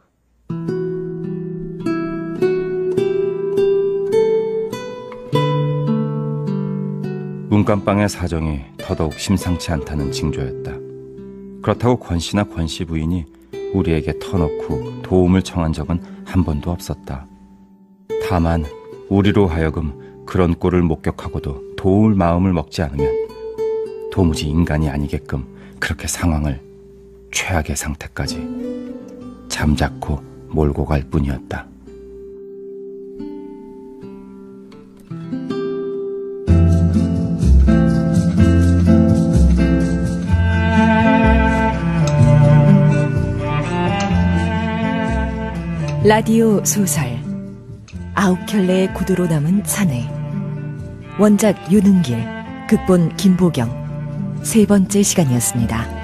문간방의 사정이 더더욱 심상치 않다는 징조였다. 그렇다고 권 씨나 권 씨 부인이 우리에게 터놓고 도움을 청한 적은 한 번도 없었다. 다만 우리로 하여금 그런 꼴을 목격하고도 도울 마음을 먹지 않으면 도무지 인간이 아니게끔 그렇게 상황을 최악의 상태까지 잠자코 몰고 갈 뿐이었다. 라디오 소설 아홉 켤레의 구두로 남은 사내. 원작 유능길, 극본 김보경. 세 번째 시간이었습니다.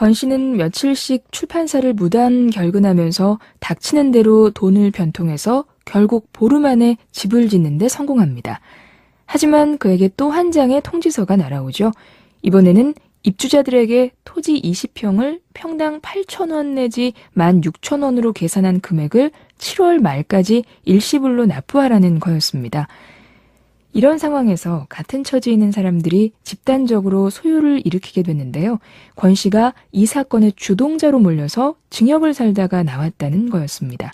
권 씨는 며칠씩 출판사를 무단 결근하면서 닥치는 대로 돈을 변통해서 결국 보름 안에 집을 짓는 데 성공합니다. 하지만 그에게 또 한 장의 통지서가 날아오죠. 이번에는 입주자들에게 토지 20평을 평당 8,000원 내지 16,000원으로 계산한 금액을 7월 말까지 일시불로 납부하라는 거였습니다. 이런 상황에서 같은 처지에 있는 사람들이 집단적으로 소요를 일으키게 됐는데요. 권 씨가 이 사건의 주동자로 몰려서 징역을 살다가 나왔다는 거였습니다.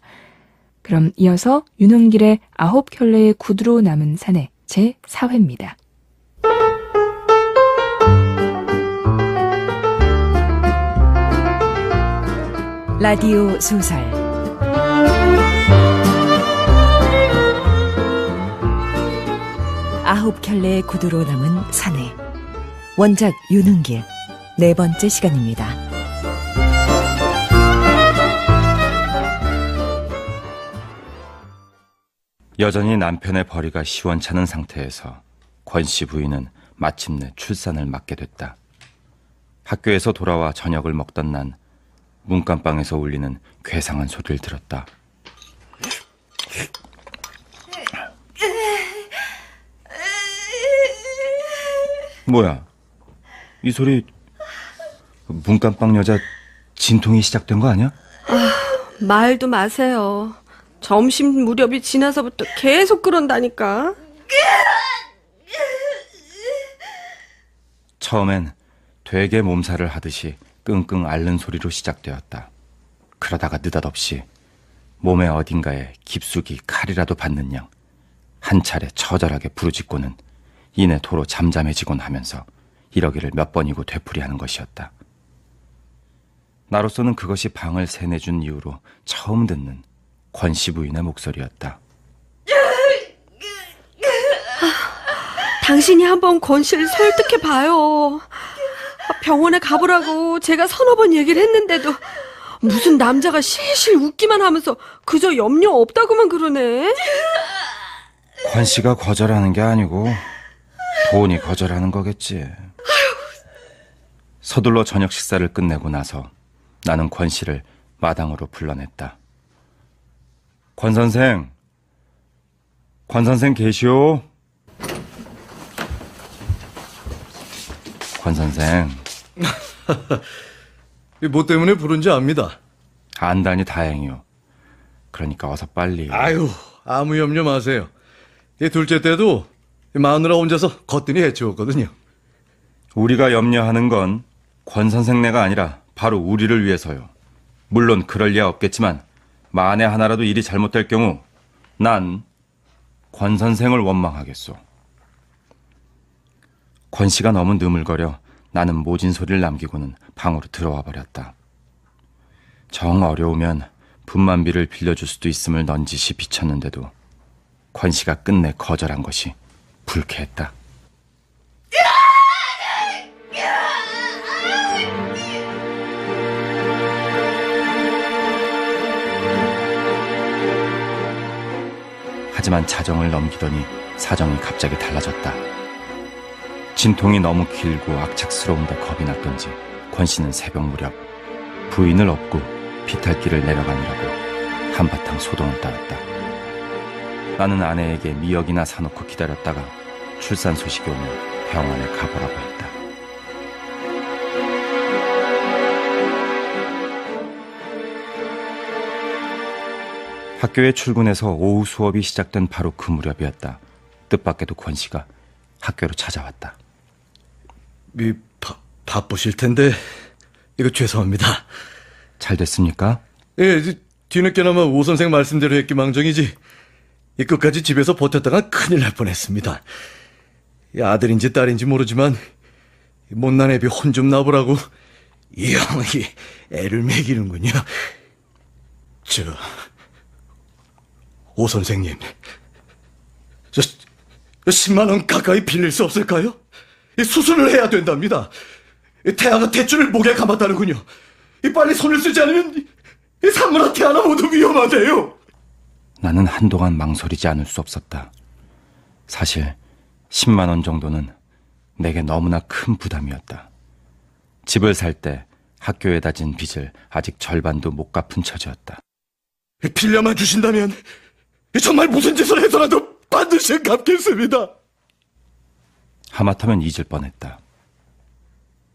그럼 이어서 윤은길의 9켤레의 구두로 남은 사내 제4회입니다. 라디오 소설 아홉 켤레의 구두로 남은 사내. 원작 윤은길. 네 번째 시간입니다. 여전히 남편의 벌이가 시원찮은 상태에서 권 씨 부인은 마침내 출산을 맞게 됐다. 학교에서 돌아와 저녁을 먹던 난 문간방에서 울리는 괴상한 소리를 들었다. 뭐야? 이 소리 문간방 여자 진통이 시작된 거 아니야? 말도 마세요. 점심 무렵이 지나서부터 계속 그런다니까. 처음엔 되게 몸살을 하듯이 끙끙 앓는 소리로 시작되었다. 그러다가 느닷없이 몸의 어딘가에 깊숙이 칼이라도 받는 양 한 차례 처절하게 부르짖고는 이내 도로 잠잠해지곤 하면서 이러기를 몇 번이고 되풀이하는 것이었다. 나로서는 그것이 방을 세내준 이후로 처음 듣는 권 씨 부인의 목소리였다. 당신이 한번 권 씨를 설득해봐요. 병원에 가보라고 제가 서너 번 얘기를 했는데도 무슨 남자가 실실 웃기만 하면서 그저 염려 없다고만 그러네. 권 씨가 거절하는 게 아니고 돈이 거절하는 거겠지. 서둘러 저녁 식사를 끝내고 나서 나는 권 씨를 마당으로 불러냈다. 권 선생 계시오? 권 선생. 뭐 때문에 부른지 압니다. 안다니 다행이요. 그러니까 어서 빨리. 아유, 아무 염려 마세요. 이 둘째 때도 마누라 혼자서 거뜬히 해치웠거든요. 우리가 염려하는 건 권 선생네가 아니라 바로 우리를 위해서요. 물론 그럴 리야 없겠지만 만에 하나라도 일이 잘못될 경우 난 권 선생을 원망하겠소. 권 씨가 너무 느물거려 나는 모진 소리를 남기고는 방으로 들어와 버렸다. 정 어려우면 분만비를 빌려줄 수도 있음을 넌지시 비쳤는데도 권 씨가 끝내 거절한 것이 불쾌했다. 하지만 자정을 넘기더니 사정이 갑자기 달라졌다. 진통이 너무 길고 악착스러운데 겁이 났던지 권 씨는 새벽 무렵 부인을 업고 비탈길을 내려가느라고 한바탕 소동을 떨었다. 나는 아내에게 미역이나 사놓고 기다렸다가 출산 소식이 오면 병원에 가보라고 했다. 학교에 출근해서 오후 수업이 시작된 바로 그 무렵이었다. 뜻밖에도 권 씨가 학교로 찾아왔다. 바쁘실 텐데 이거 죄송합니다. 잘 됐습니까? 예, 뒤늦게나마 오 선생 말씀대로 했기망정이지 이 끝까지 집에서 버텼다가 큰일 날 뻔했습니다. 이 아들인지 딸인지 모르지만 못난 애비 혼 좀 나보라고 이 형이 애를 먹이는군요. 오 선생님, 저 10만 원 가까이 빌릴 수 없을까요? 수술을 해야 된답니다. 태아가 대줄을 목에 감았다는군요. 빨리 손을 쓰지 않으면 산모나 태아나 모두 위험하대요. 나는 한동안 망설이지 않을 수 없었다. 사실 10만 원 정도는 내게 너무나 큰 부담이었다. 집을 살 때 학교에다 진 빚을 아직 절반도 못 갚은 처지였다. 빌려만 주신다면 정말 무슨 짓을 해서라도 반드시 갚겠습니다. 하마터면 잊을 뻔했다.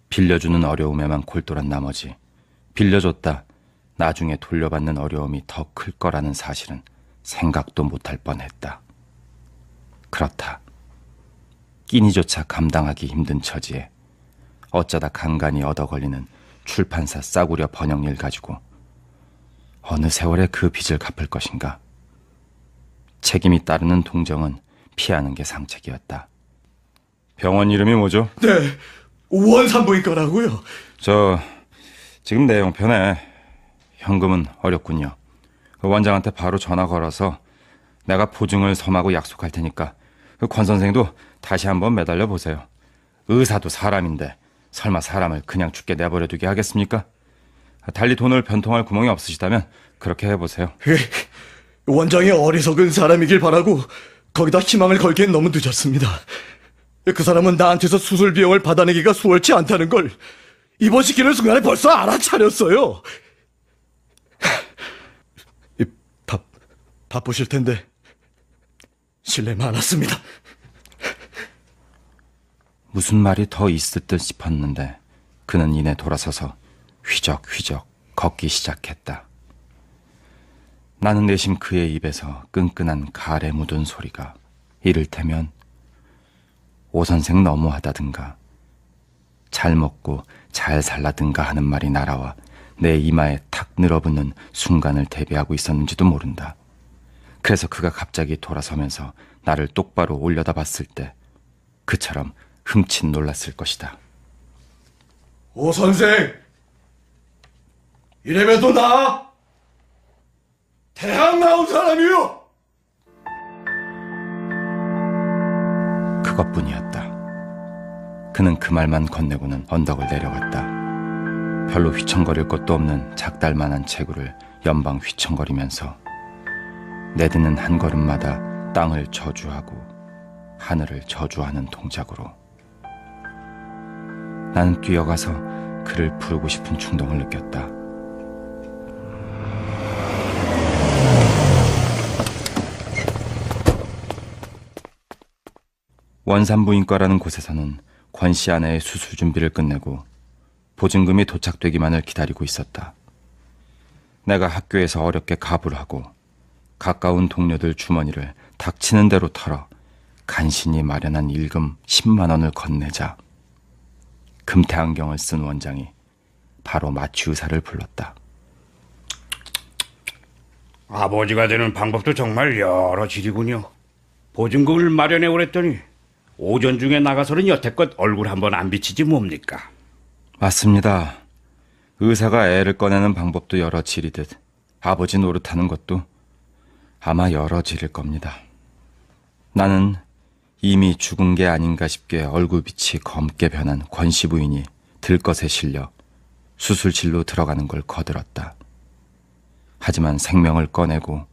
빌려주는 어려움에만 골똘한 나머지 빌려줬다 나중에 돌려받는 어려움이 더 클 거라는 사실은 생각도 못할 뻔했다. 그렇다. 끼니조차 감당하기 힘든 처지에 어쩌다 간간히 얻어 걸리는 출판사 싸구려 번역일 가지고 어느 세월에 그 빚을 갚을 것인가. 책임이 따르는 동정은 피하는 게 상책이었다. 병원 이름이 뭐죠? 네, 원산부인과라고요. 지금 내 형편에 현금은 어렵군요. 그 원장한테 바로 전화 걸어서 내가 보증을 섬하고 약속할 테니까 그 권 선생도 다시 한번 매달려 보세요. 의사도 사람인데 설마 사람을 그냥 죽게 내버려 두게 하겠습니까? 달리 돈을 변통할 구멍이 없으시다면 그렇게 해보세요. 원장이 어리석은 사람이길 바라고 거기다 희망을 걸기엔 너무 늦었습니다. 그 사람은 나한테서 수술 비용을 받아내기가 수월치 않다는 걸 입원시키는 순간에 벌써 알아차렸어요. 바쁘실 텐데 실례 많았습니다. 무슨 말이 더 있을 듯 싶었는데 그는 이내 돌아서서 휘적휘적 걷기 시작했다. 나는 내심 그의 입에서 끈끈한 가래 묻은 소리가 이를테면 오 선생 너무하다든가 잘 먹고 잘 살라든가 하는 말이 날아와 내 이마에 탁 늘어붙는 순간을 대비하고 있었는지도 모른다. 그래서 그가 갑자기 돌아서면서 나를 똑바로 올려다 봤을 때 그처럼 흠칫 놀랐을 것이다. 오 선생, 이래봬 또 나 대학 나온 사람이요. 그것뿐이었다. 그는 그 말만 건네고는 언덕을 내려갔다. 별로 휘청거릴 것도 없는 작달만한 체구를 연방 휘청거리면서 내딛는 한 걸음마다 땅을 저주하고 하늘을 저주하는 동작으로 나는 뛰어가서 그를 부르고 싶은 충동을 느꼈다. 원산부인과라는 곳에서는 권씨 아내의 수술 준비를 끝내고 보증금이 도착되기만을 기다리고 있었다. 내가 학교에서 어렵게 가부를 하고 가까운 동료들 주머니를 닥치는 대로 털어 간신히 마련한 일금 10만 원을 건네자 금태 안경을 쓴 원장이 바로 마취 의사를 불렀다. 아버지가 되는 방법도 정말 여러 지리군요. 보증금을 마련해 오랬더니 오전 중에 나가서는 여태껏 얼굴 한번 안 비치지 뭡니까? 맞습니다. 의사가 애를 꺼내는 방법도 여러 지리듯 아버지 노릇하는 것도 아마 여러 지릴 겁니다. 나는 이미 죽은 게 아닌가 싶게 얼굴빛이 검게 변한 권씨 부인이 들것에 실려 수술실로 들어가는 걸 거들었다. 하지만 생명을 꺼내고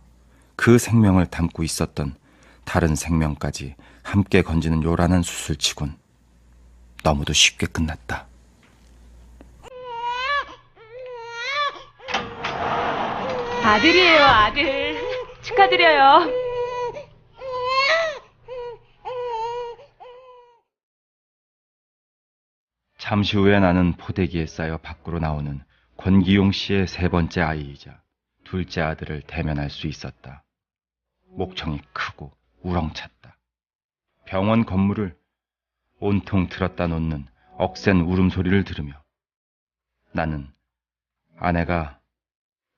그 생명을 담고 있었던 다른 생명까지 함께 건지는 요란한 수술치곤 너무도 쉽게 끝났다. 아들이에요, 아들. 축하드려요. 잠시 후에 나는 포대기에 쌓여 밖으로 나오는 권기용 씨의 세 번째 아이이자 둘째 아들을 대면할 수 있었다. 목청이 크고 우렁찼다. 병원 건물을 온통 들었다 놓는 억센 울음소리를 들으며 나는 아내가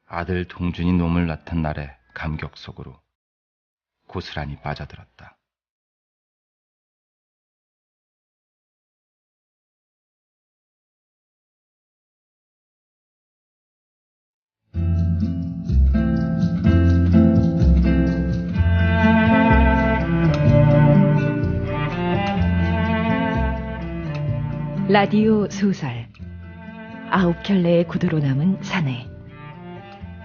아들 동준이 놈을 낳던 날의 감격 속으로 고스란히 빠져들었다. 라디오 소설 아홉 켤레의 구두로 남은 사내.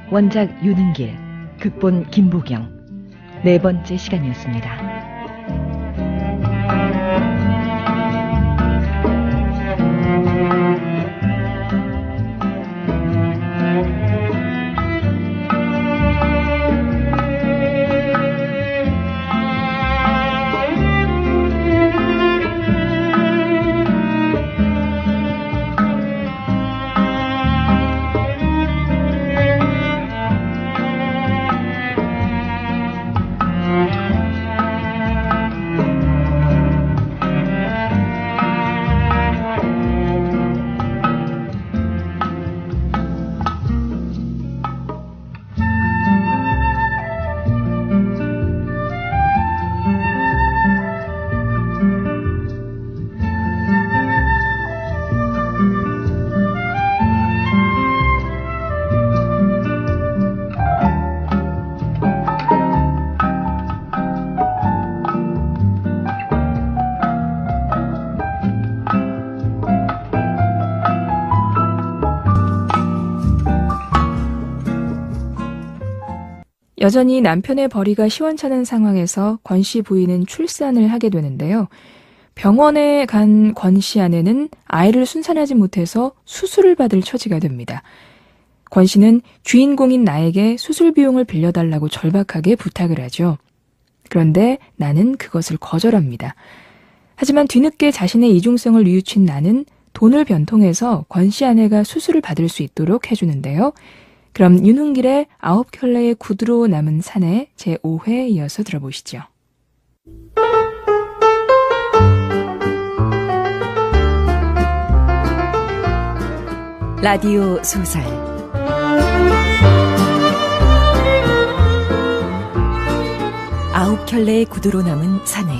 원작 유능길, 극본 김보경. 네 번째 시간이었습니다. 여전히 남편의 벌이가 시원찮은 상황에서 권 씨 부인은 출산을 하게 되는데요. 병원에 간 권 씨 아내는 아이를 순산하지 못해서 수술을 받을 처지가 됩니다. 권 씨는 주인공인 나에게 수술 비용을 빌려달라고 절박하게 부탁을 하죠. 그런데 나는 그것을 거절합니다. 하지만 뒤늦게 자신의 이중성을 뉘우친 나는 돈을 변통해서 권 씨 아내가 수술을 받을 수 있도록 해주는데요. 그럼 윤흥길의 9켤레의 구두로 남은 산에 제5회 이어서 들어보시죠. 라디오 소설 아홉 켤레의 구두로 남은 사내.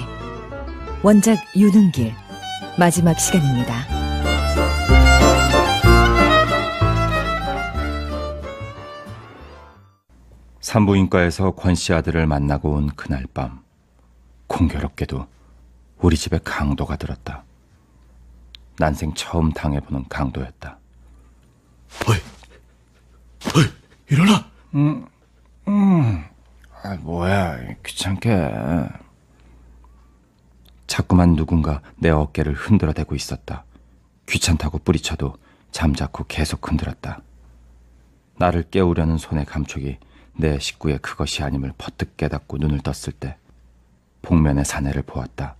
원작 윤흥길. 마지막 시간입니다. 산부인과에서 권 씨 아들을 만나고 온 그날 밤, 공교롭게도 우리 집에 강도가 들었다. 난생 처음 당해보는 강도였다. 어이, 일어나! 뭐야, 귀찮게. 자꾸만 누군가 내 어깨를 흔들어대고 있었다. 귀찮다고 뿌리쳐도 잠자코 계속 흔들었다. 나를 깨우려는 손의 감촉이 내 식구의 그것이 아님을 퍼뜩 깨닫고 눈을 떴을 때 복면의 사내를 보았다.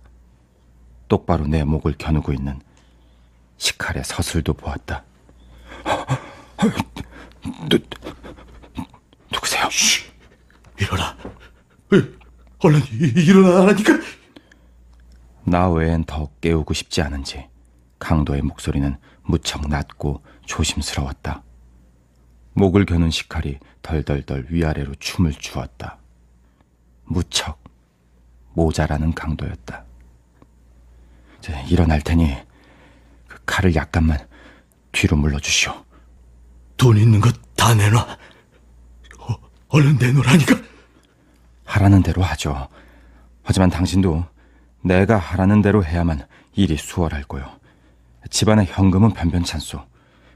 똑바로 내 목을 겨누고 있는 식칼의 서슬도 보았다. 누구세요? 일어나. 얼른 일어나라니까. 나 외엔 더 깨우고 싶지 않은지 강도의 목소리는 무척 낮고 조심스러웠다. 목을 겨눈 식칼이 덜덜덜 위아래로 춤을 추었다. 무척 모자라는 강도였다. 이제 일어날 테니 그 칼을 약간만 뒤로 물러주시오. 돈 있는 것 다 내놔. 얼른 내놓으라니까. 하라는 대로 하죠. 하지만 당신도 내가 하라는 대로 해야만 일이 수월할 거요. 집안의 현금은 변변찮소.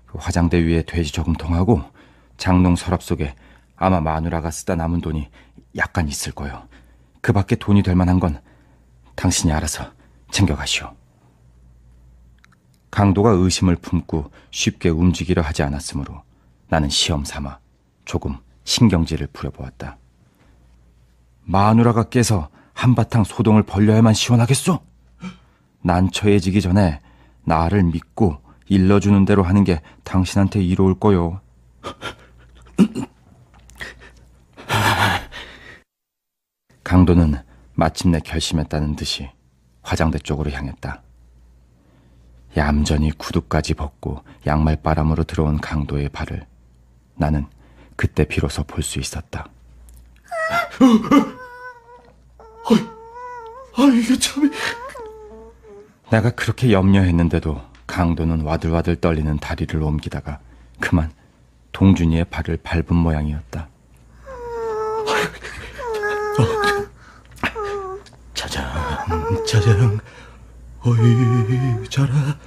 그 화장대 위에 돼지 저금통하고 장롱 서랍 속에 아마 마누라가 쓰다 남은 돈이 약간 있을 거요. 그 밖에 돈이 될 만한 건 당신이 알아서 챙겨가시오. 강도가 의심을 품고 쉽게 움직이려 하지 않았으므로 나는 시험 삼아 조금 신경질을 부려보았다. 마누라가 깨서 한바탕 소동을 벌려야만 시원하겠소? 난처해지기 전에 나를 믿고 일러주는 대로 하는 게 당신한테 이로울 거요. 강도는 마침내 결심했다는 듯이 화장대 쪽으로 향했다. 얌전히 구두까지 벗고 양말바람으로 들어온 강도의 발을 나는 그때 비로소 볼 수 있었다. 이게 참. 내가 그렇게 염려했는데도 강도는 와들와들 떨리는 다리를 옮기다가 그만 동준이의 발을 밟은 모양이었다. 짜장, 어이, 자라,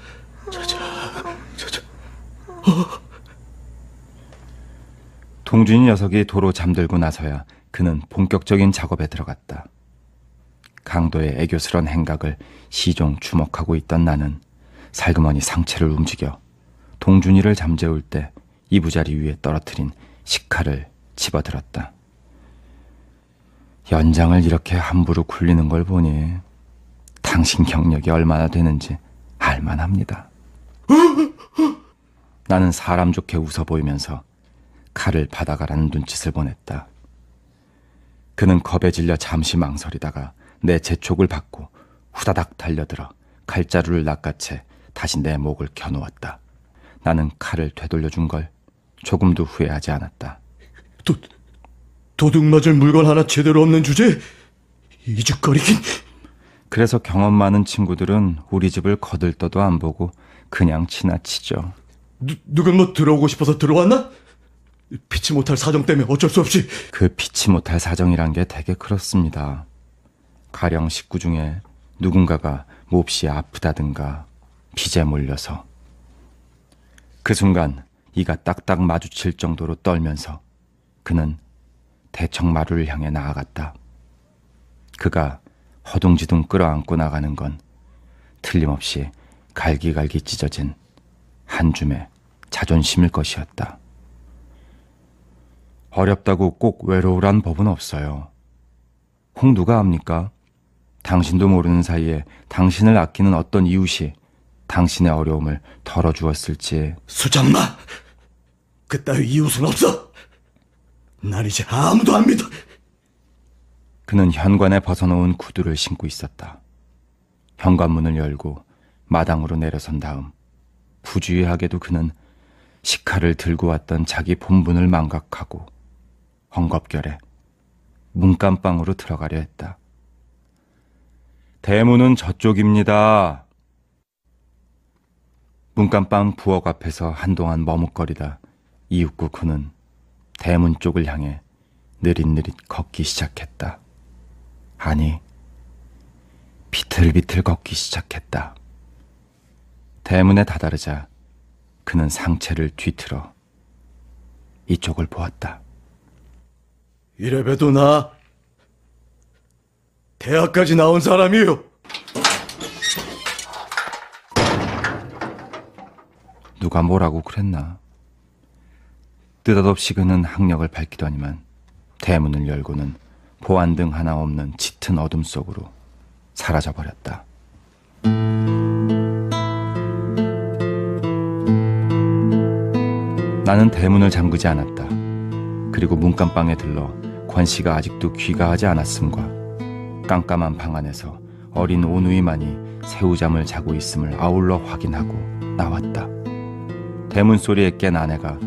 짜장. 동준이 녀석이 도로 잠들고 나서야 그는 본격적인 작업에 들어갔다. 강도의 애교스런 행각을 시종 주목하고 있던 나는 살그머니 상체를 움직여 동준이를 잠재울 때 이부자리 위에 떨어뜨린 식칼을 집어들었다. 연장을 이렇게 함부로 굴리는 걸 보니 당신 경력이 얼마나 되는지 알만합니다. 나는 사람 좋게 웃어 보이면서 칼을 받아가라는 눈짓을 보냈다. 그는 겁에 질려 잠시 망설이다가 내 재촉을 받고 후다닥 달려들어 칼자루를 낚아채 다시 내 목을 겨누었다. 나는 칼을 되돌려준 걸 조금도 후회하지 않았다. 도둑 맞을 물건 하나 제대로 없는 주제에 이죽거리긴. 그래서 경험 많은 친구들은 우리 집을 거들떠도 안 보고 그냥 지나치죠. 누군 뭐 들어오고 싶어서 들어왔나? 피치 못할 사정 때문에 어쩔 수 없이. 그 피치 못할 사정이란 게 되게 그렇습니다. 가령 식구 중에 누군가가 몹시 아프다든가 빚에 몰려서 그 순간 이가 딱딱 마주칠 정도로 떨면서 그는 대청마루를 향해 나아갔다. 그가 허둥지둥 끌어안고 나가는 건 틀림없이 갈기갈기 찢어진 한 줌의 자존심일 것이었다. 어렵다고 꼭 외로우란 법은 없어요. 혹 누가 압니까? 당신도 모르는 사이에 당신을 아끼는 어떤 이웃이 당신의 어려움을 덜어주었을지. 수장마! 그따위 이웃은 없어! 난 이제 아무도 안 믿어! 그는 현관에 벗어놓은 구두를 신고 있었다. 현관문을 열고 마당으로 내려선 다음 부주의하게도 그는 식칼을 들고 왔던 자기 본분을 망각하고 헝겊결에 문간방으로 들어가려 했다. 대문은 저쪽입니다. 문간방 부엌 앞에서 한동안 머뭇거리다 이윽고 그는 대문 쪽을 향해 느릿느릿 걷기 시작했다. 아니, 비틀비틀 걷기 시작했다. 대문에 다다르자 그는 상체를 뒤틀어 이쪽을 보았다. 이래봬도 나 대학까지 나온 사람이요. 누가 뭐라고 그랬나? 느닷없이 그는 학력을 밝히더니만 대문을 열고는 보안등 하나 없는 짙은 어둠 속으로 사라져버렸다. 나는 대문을 잠그지 않았다. 그리고 문간방에 들러 권씨가 아직도 귀가하지 않았음과 깜깜한 방 안에서 어린 오누이만이 새우잠을 자고 있음을 아울러 확인하고 나왔다. 대문 소리에 깬 아내가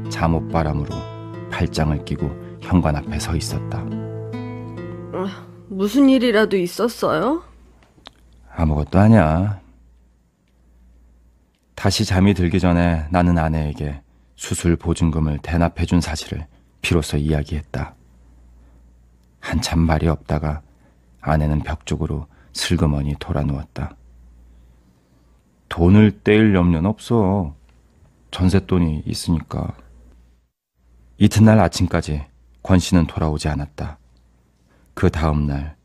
잠옷바람으로 팔짱을 끼고 현관 앞에 서 있었다. 무슨 일이라도 있었어요? 아무것도 아니야. 다시 잠이 들기 전에 나는 아내에게 수술 보증금을 대납해준 사실을 비로소 이야기했다. 한참 말이 없다가 아내는 벽 쪽으로 슬그머니 돌아누웠다. 돈을 떼일 염려는 없어. 전셋돈이 있으니까. 이튿날 아침까지 권 씨는 돌아오지 않았다. 그 다음 날,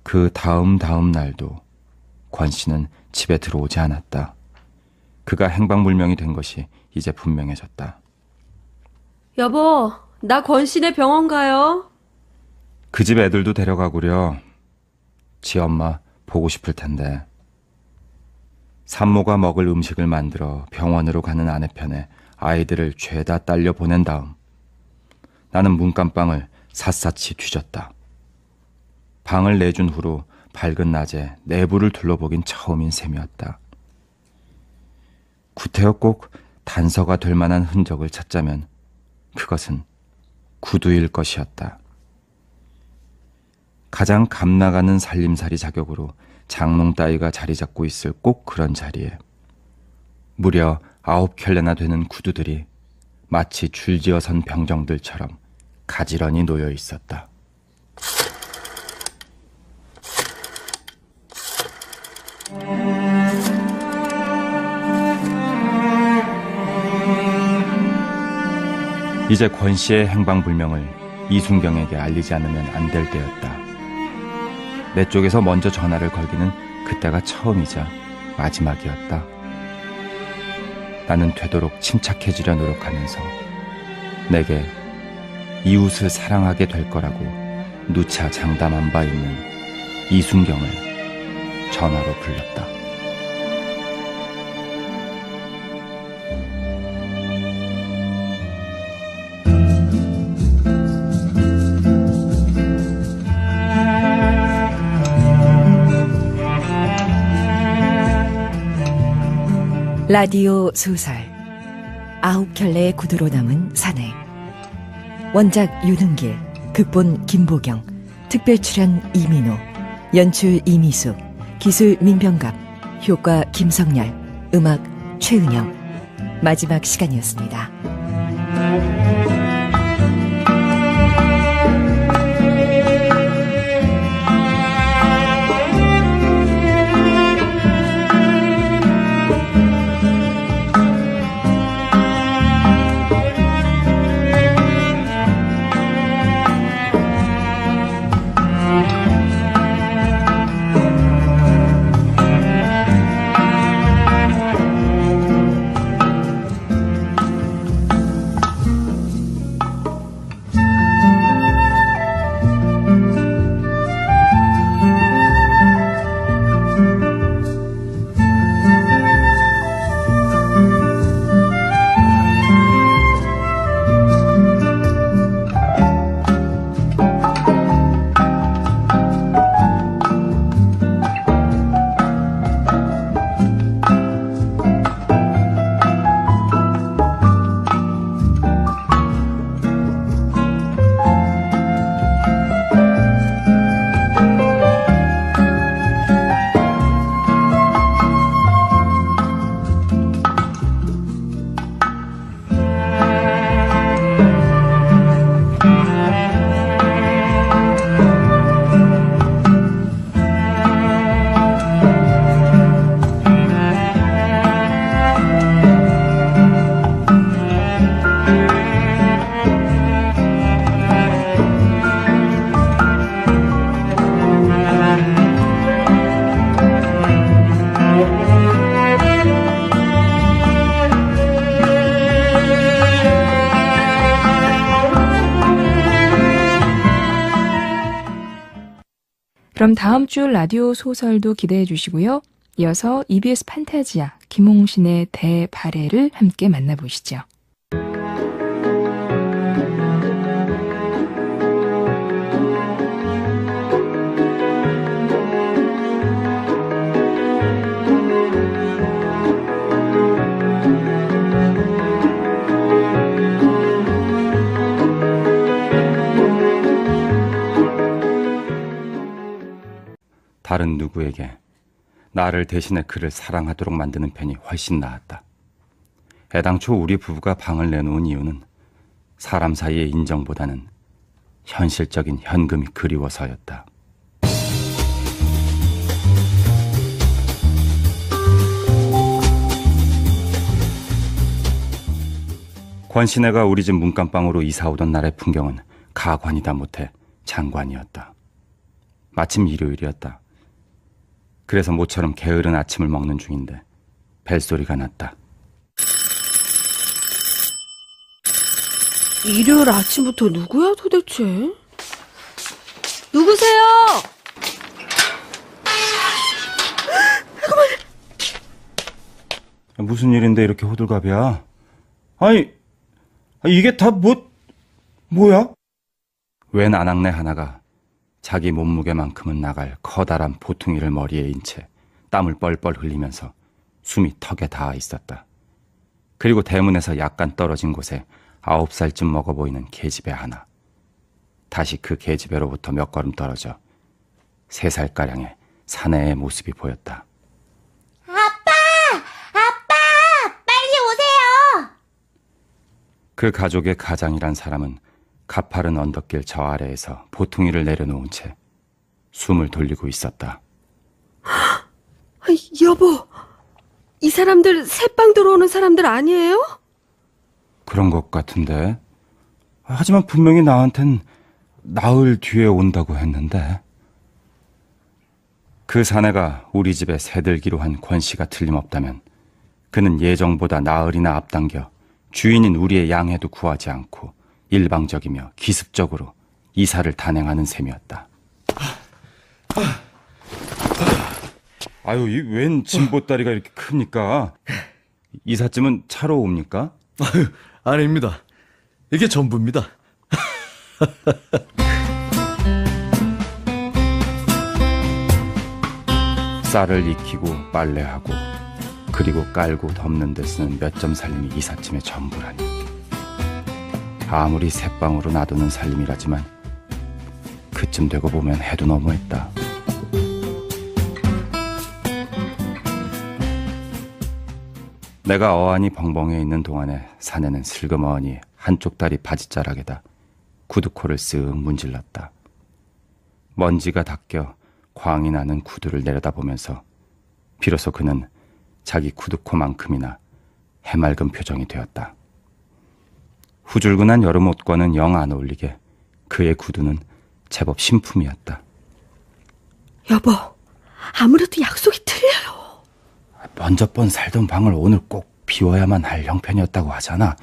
그 다음 날도 권 씨는 집에 들어오지 않았다. 그가 행방불명이 된 것이 이제 분명해졌다. 여보, 나 권씨네 병원 가요. 그 집 애들도 데려가구려. 지 엄마 보고 싶을 텐데. 산모가 먹을 음식을 만들어 병원으로 가는 아내 편에 아이들을 죄다 딸려 보낸 다음 나는 문간방을 샅샅이 뒤졌다. 방을 내준 후로 밝은 낮에 내부를 둘러보긴 처음인 셈이었다. 구태여 꼭 단서가 될 만한 흔적을 찾자면 그것은 구두일 것이었다. 가장 감나가는 살림살이 자격으로 장롱 따위가 자리 잡고 있을 꼭 그런 자리에 무려 9켤레나 되는 구두들이 마치 줄지어 선 병정들처럼 가지런히 놓여 있었다. 이제 권 씨의 행방불명을 이순경에게 알리지 않으면 안 될 때였다. 내 쪽에서 먼저 전화를 걸기는 그때가 처음이자 마지막이었다. 나는 되도록 침착해지려 노력하면서 내게 이웃을 사랑하게 될 거라고 누차 장담한 바 있는 이순경을 전화로 불렀다. 라디오 소설 9켤레의 구두로 남은 사내. 원작 윤은길, 극본 김보경, 특별 출연 이민호, 연출 이미수, 기술 민병갑, 효과 김성열, 음악 최은영. 마지막 시간이었습니다. 그럼 다음 주 라디오 소설도 기대해 주시고요. 이어서 EBS 판타지아 김홍신의 대발해를 함께 만나보시죠. 다른 누구에게 나를 대신해 그를 사랑하도록 만드는 편이 훨씬 나았다. 애당초 우리 부부가 방을 내놓은 이유는 사람 사이의 인정보다는 현실적인 현금이 그리워서였다. 권신혜가 우리 집 문간방으로 이사오던 날의 풍경은 가관이다 못해 장관이었다. 마침 일요일이었다. 그래서 모처럼 게으른 아침을 먹는 중인데 벨소리가 났다. 일요일 아침부터 누구야 도대체? 누구세요? 무슨 일인데 이렇게 호들갑이야? 아니, 이게 다 뭐야? 웬 아낙네 하나가 자기 몸무게만큼은 나갈 커다란 보퉁이를 머리에 인 채 땀을 뻘뻘 흘리면서 숨이 턱에 닿아 있었다. 그리고 대문에서 약간 떨어진 곳에 9살쯤 먹어 보이는 계집애 하나. 다시 그 계집애로부터 몇 걸음 떨어져 3살가량의 사내의 모습이 보였다. 아빠! 빨리 오세요! 그 가족의 가장이란 사람은 가파른 언덕길 저 아래에서 보퉁이를 내려놓은 채 숨을 돌리고 있었다. 여보, 이 사람들 새빵 들어오는 사람들 아니에요? 그런 것 같은데. 하지만 분명히 나한텐 나흘 뒤에 온다고 했는데. 그 사내가 우리 집에 새들기로 한 권씨가 틀림없다면 그는 예정보다 나흘이나 앞당겨 주인인 우리의 양해도 구하지 않고 일방적이며 기습적으로 이사를 단행하는 셈이었다. 아유, 이 웬 진보다리가 이렇게 큽니까? 이삿짐은 차로 옵니까? 아닙니다. 이게 전부입니다. 쌀을 익히고 빨래하고 그리고 깔고 덮는 데 쓰는 몇 점 살림이 이삿짐의 전부라니. 아무리 새빵으로 놔두는 살림이라지만 그쯤 되고 보면 해도 너무했다. 내가 어안이 벙벙해 있는 동안에 사내는 슬그머니 한쪽 다리 바지자락에다 구두코를 쓱 문질렀다. 먼지가 닦여 광이 나는 구두를 내려다보면서 비로소 그는 자기 구두코만큼이나 해맑은 표정이 되었다. 후줄근한 여름옷과는 영 안 어울리게 그의 구두는 제법 신품이었다. 여보, 아무래도 약속이 틀려요. 먼저 번 살던 방을 오늘 꼭 비워야만 할 형편이었다고 하잖아.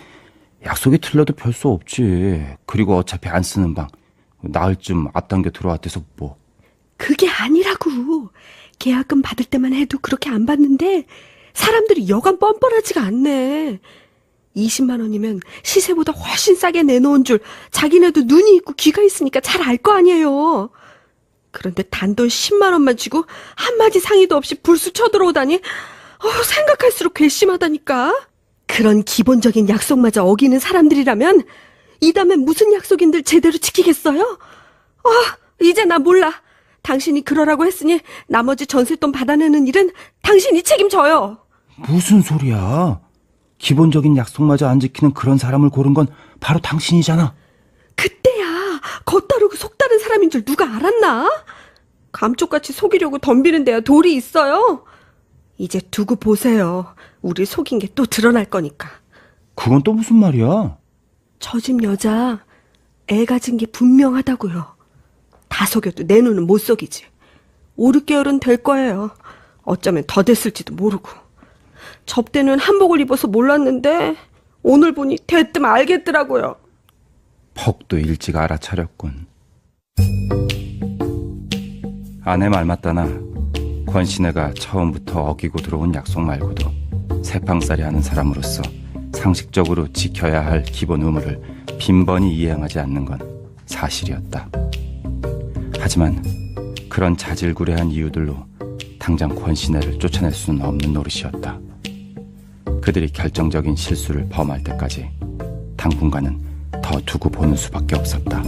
약속이 틀려도 별 수 없지. 그리고 어차피 안 쓰는 방 나흘쯤 앞당겨 들어왔대서 뭐. 그게 아니라고. 계약금 받을 때만 해도 그렇게 안 받는데 사람들이 여간 뻔뻔하지가 않네. 20만 원이면 시세보다 훨씬 싸게 내놓은 줄 자기네도 눈이 있고 귀가 있으니까 잘 알 거 아니에요. 그런데 단돈 10만 원만 주고 한마디 상의도 없이 불쑥 쳐들어오다니 생각할수록 괘씸하다니까. 그런 기본적인 약속마저 어기는 사람들이라면 이 다음에 무슨 약속인들 제대로 지키겠어요? 이제 나 몰라. 당신이 그러라고 했으니 나머지 전세돈 받아내는 일은 당신이 책임져요. 무슨 소리야. 기본적인 약속마저 안 지키는 그런 사람을 고른 건 바로 당신이잖아. 그때야 겉다르고 속다른 사람인 줄 누가 알았나? 감쪽같이 속이려고 덤비는 데야 돌이 있어요. 이제 두고 보세요. 우리 속인 게 또 드러날 거니까. 그건 또 무슨 말이야? 저 집 여자 애 가진 게 분명하다고요. 다 속여도 내 눈은 못 속이지. 5, 6개월은 될 거예요. 어쩌면 더 됐을지도 모르고. 접대는 한복을 입어서 몰랐는데 오늘 보니 대뜸 알겠더라고요. 퍽도 일찍 알아차렸군. 아내 말 맞다나 권신혜가 처음부터 어기고 들어온 약속 말고도 세팡살이 하는 사람으로서 상식적으로 지켜야 할 기본 의무를 빈번히 이행하지 않는 건 사실이었다. 하지만 그런 자질구레한 이유들로 당장 권신혜를 쫓아낼 수는 없는 노릇이었다. 그들이 결정적인 실수를 범할 때까지 당분간은 더 두고 보는 수밖에 없었다.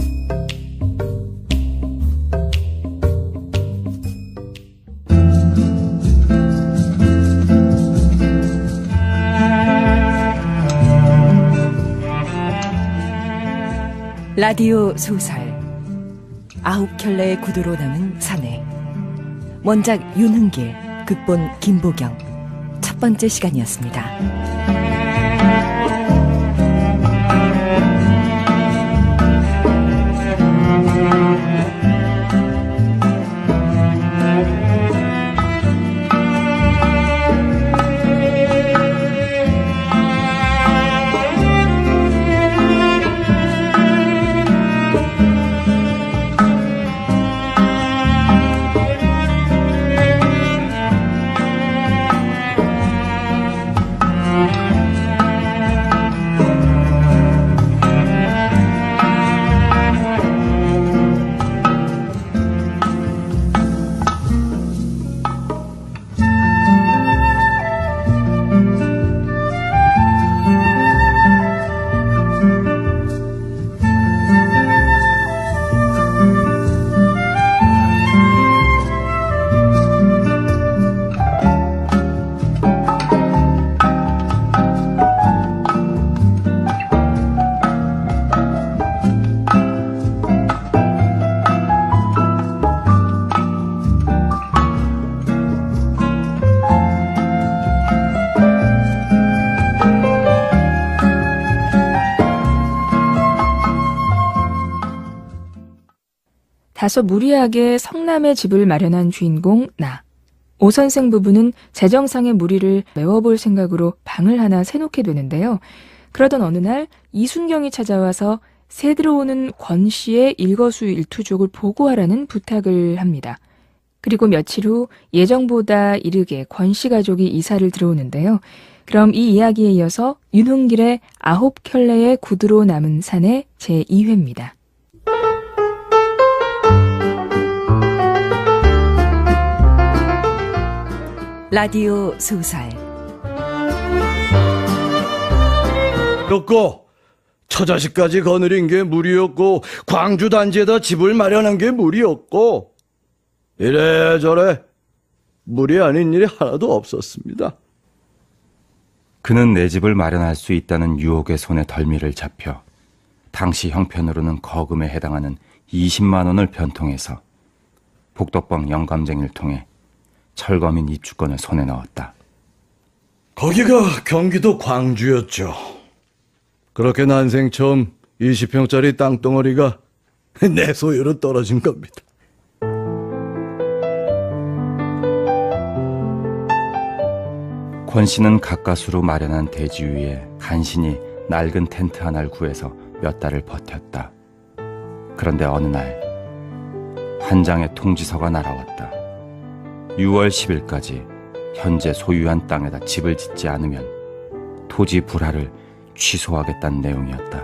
라디오 소설 아홉 켤레의 구두로 남은 사내. 원작 윤흥길, 극본 김보경. 첫 번째 시간이었습니다. 다소 무리하게 성남에 집을 마련한 주인공 나. 오 선생 부부는 재정상의 무리를 메워볼 생각으로 방을 하나 새놓게 되는데요. 그러던 어느 날 이순경이 찾아와서 새 들어오는 권 씨의 일거수일투족을 보고하라는 부탁을 합니다. 그리고 며칠 후 예정보다 이르게 권 씨 가족이 이사를 들어오는데요. 그럼 이 이야기에 이어서 윤흥길의 아홉 켤레의 구두로 남은 산의 제2회입니다. 라디오 소설 였고 처자식까지 거느린 게 무리였고 광주 단지에다 집을 마련한 게 무리였고 이래저래 무리 아닌 일이 하나도 없었습니다. 그는 내 집을 마련할 수 있다는 유혹의 손에 덜미를 잡혀 당시 형편으로는 거금에 해당하는 20만 원을 변통해서 복덕방 영감쟁이를 통해 철거민 입주권을 손에 넣었다. 거기가 경기도 광주였죠. 그렇게 난생 처음 20평짜리 땅덩어리가 내 소유로 떨어진 겁니다. 권 씨는 가까스로 마련한 대지 위에 간신히 낡은 텐트 하나를 구해서 몇 달을 버텼다. 그런데 어느 날 한 장의 통지서가 날아왔다. 6월 10일까지 현재 소유한 땅에다 집을 짓지 않으면 토지 불화를 취소하겠다는 내용이었다.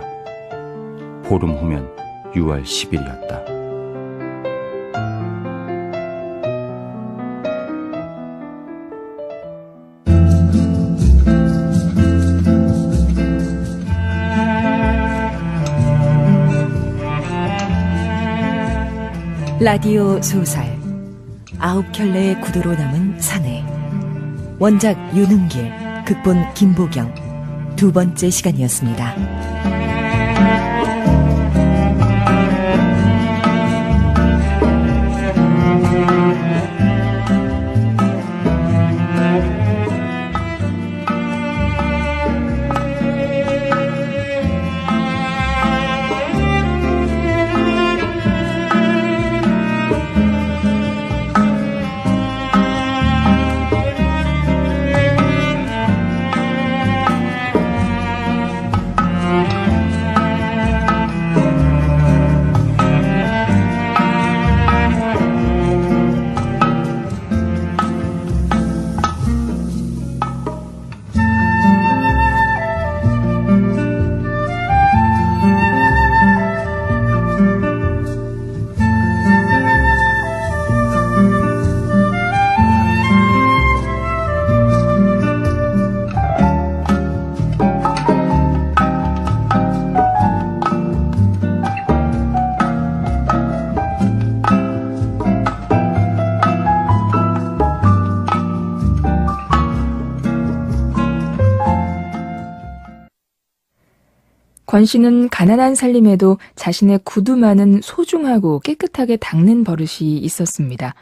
보름 후면 6월 10일이었다. 라디오 소설 아홉 켤레의 구두로 남은 사내. 원작 윤흥길, 극본 김보경. 두 번째 시간이었습니다. 권 씨는 가난한 살림에도 자신의 구두만은 소중하고 깨끗하게 닦는 버릇이 있었습니다.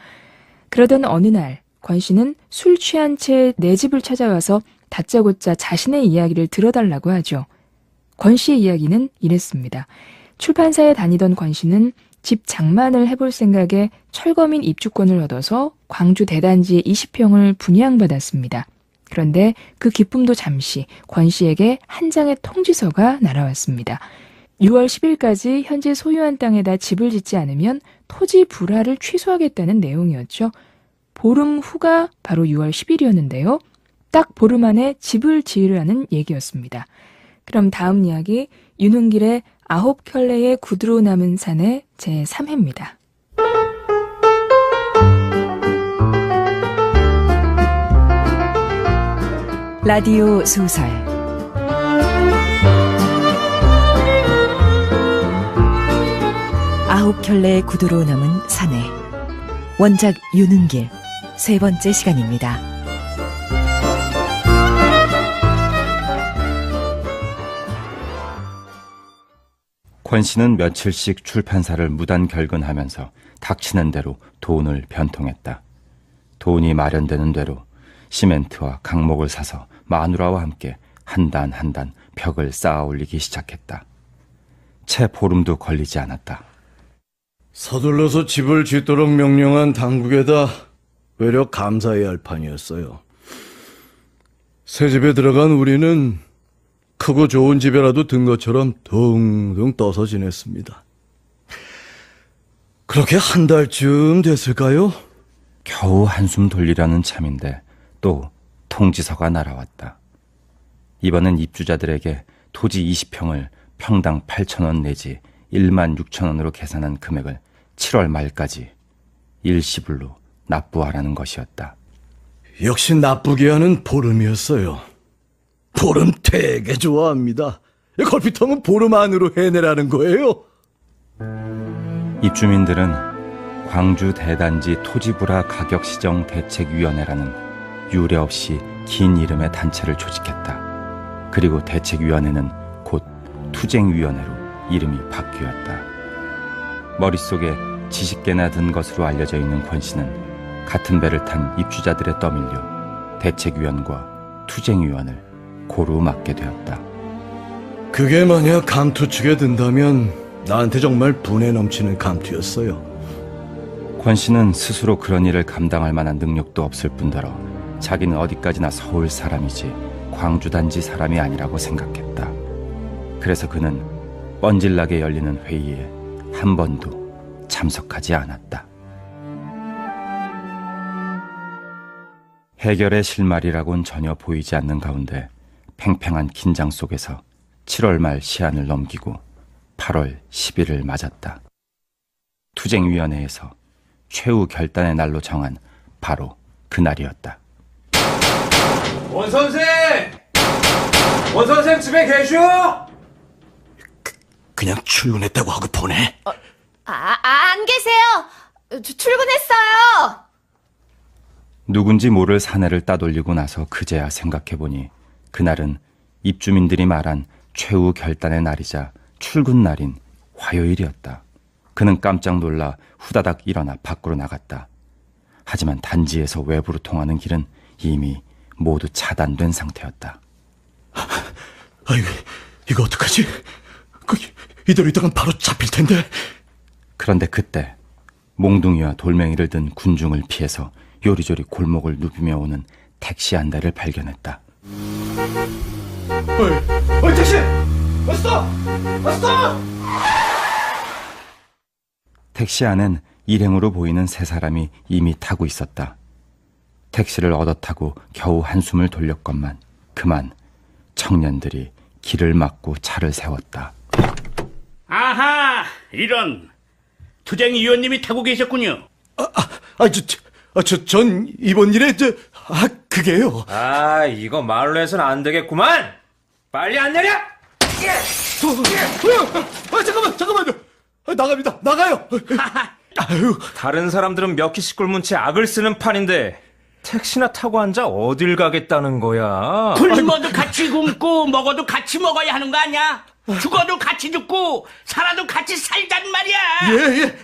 그러던 어느 날 권 씨는 술 취한 채 내 집을 찾아와서 다짜고짜 자신의 이야기를 들어달라고 하죠. 권 씨의 이야기는 이랬습니다. 출판사에 다니던 권 씨는 집 장만을 해볼 생각에 철거민 입주권을 얻어서 광주 대단지의 20평을 분양받았습니다. 그런데 그 기쁨도 잠시 권 씨에게 한 장의 통지서가 날아왔습니다. 6월 10일까지 현재 소유한 땅에다 집을 짓지 않으면 토지 불화를 취소하겠다는 내용이었죠. 보름 후가 바로 6월 10일이었는데요. 딱 보름 안에 집을 지으라는 얘기였습니다. 그럼 다음 이야기 윤은길의 9켤레의 구두로 남은 산의 제3회입니다. 라디오 소설 아홉 켤레의 구두로 남은 사내. 원작 윤은길. 세 번째 시간입니다. 권 씨는 며칠씩 출판사를 무단 결근하면서 닥치는 대로 돈을 변통했다. 돈이 마련되는 대로 시멘트와 강목을 사서 마누라와 함께 한 단 한 단 벽을 쌓아 올리기 시작했다. 채 보름도 걸리지 않았다. 서둘러서 집을 짓도록 명령한 당국에다 외려 감사해야 할 판이었어요. 새 집에 들어간 우리는 크고 좋은 집에라도 든 것처럼 둥둥 떠서 지냈습니다. 그렇게 한 달쯤 됐을까요? 겨우 한숨 돌리려는 참인데 또 통지서가 날아왔다. 이번엔 입주자들에게 토지 20평을 평당 8,000원 내지 16,000원으로 계산한 금액을 7월 말까지 일시불로 납부하라는 것이었다. 역시 나쁘게 하는 보름이었어요. 보름 되게 좋아합니다. 걸핏하면 보름 안으로 해내라는 거예요. 입주민들은 광주 대단지 토지불화 가격시정 대책위원회라는 유례 없이 긴 이름의 단체를 조직했다. 그리고 대책위원회는 곧 투쟁위원회로 이름이 바뀌었다. 머릿속에 지식계나 든 것으로 알려져 있는 권 씨는 같은 배를 탄 입주자들에 떠밀려 대책위원과 투쟁위원을 고루 맡게 되었다. 그게 만약 감투 측에 든다면 나한테 정말 분에 넘치는 감투였어요. 권 씨는 스스로 그런 일을 감당할 만한 능력도 없을 뿐더러 자기는 어디까지나 서울 사람이지 광주 단지 사람이 아니라고 생각했다. 그래서 그는 뻔질나게 열리는 회의에 한 번도 참석하지 않았다. 해결의 실마리라곤 전혀 보이지 않는 가운데 팽팽한 긴장 속에서 7월 말 시한을 넘기고 8월 10일을 맞았다. 투쟁위원회에서 최후 결단의 날로 정한 바로 그날이었다. 원선생! 원선생 집에 계셔? 그냥 출근했다고 하고 보내. 안 계세요. 출근했어요. 누군지 모를 사내를 따돌리고 나서 그제야 생각해보니 그날은 입주민들이 말한 최후 결단의 날이자 출근 날인 화요일이었다. 그는 깜짝 놀라 후다닥 일어나 밖으로 나갔다. 하지만 단지에서 외부로 통하는 길은 이미 모두 차단된 상태였다. 아유, 이거 어떡하지? 이대로 있다간 바로 잡힐 텐데. 그런데 그때 몽둥이와 돌멩이를 든 군중을 피해서 요리조리 골목을 누비며 오는 택시 한 대를 발견했다. 어이, 택시! 왔어! 왔어! 택시 안엔 일행으로 보이는 세 사람이 이미 타고 있었다. 택시를 얻어 타고 겨우 한숨을 돌렸건만 그만 청년들이 길을 막고 차를 세웠다. 아하, 이런. 투쟁위원님이 타고 계셨군요. 전 이번 일에 그게요. 이거 말로 해서는 안 되겠구만. 빨리 안 내려! 잠깐만요. 나갑니다. 나가요. 다른 사람들은 몇 키 시골문 채 악을 쓰는 판인데 택시나 타고 앉아 어딜 가겠다는 거야? 굶어도 같이 굶고 먹어도 같이 먹어야 하는 거 아니야? 죽어도 같이 죽고 살아도 같이 살잔 말이야. 예.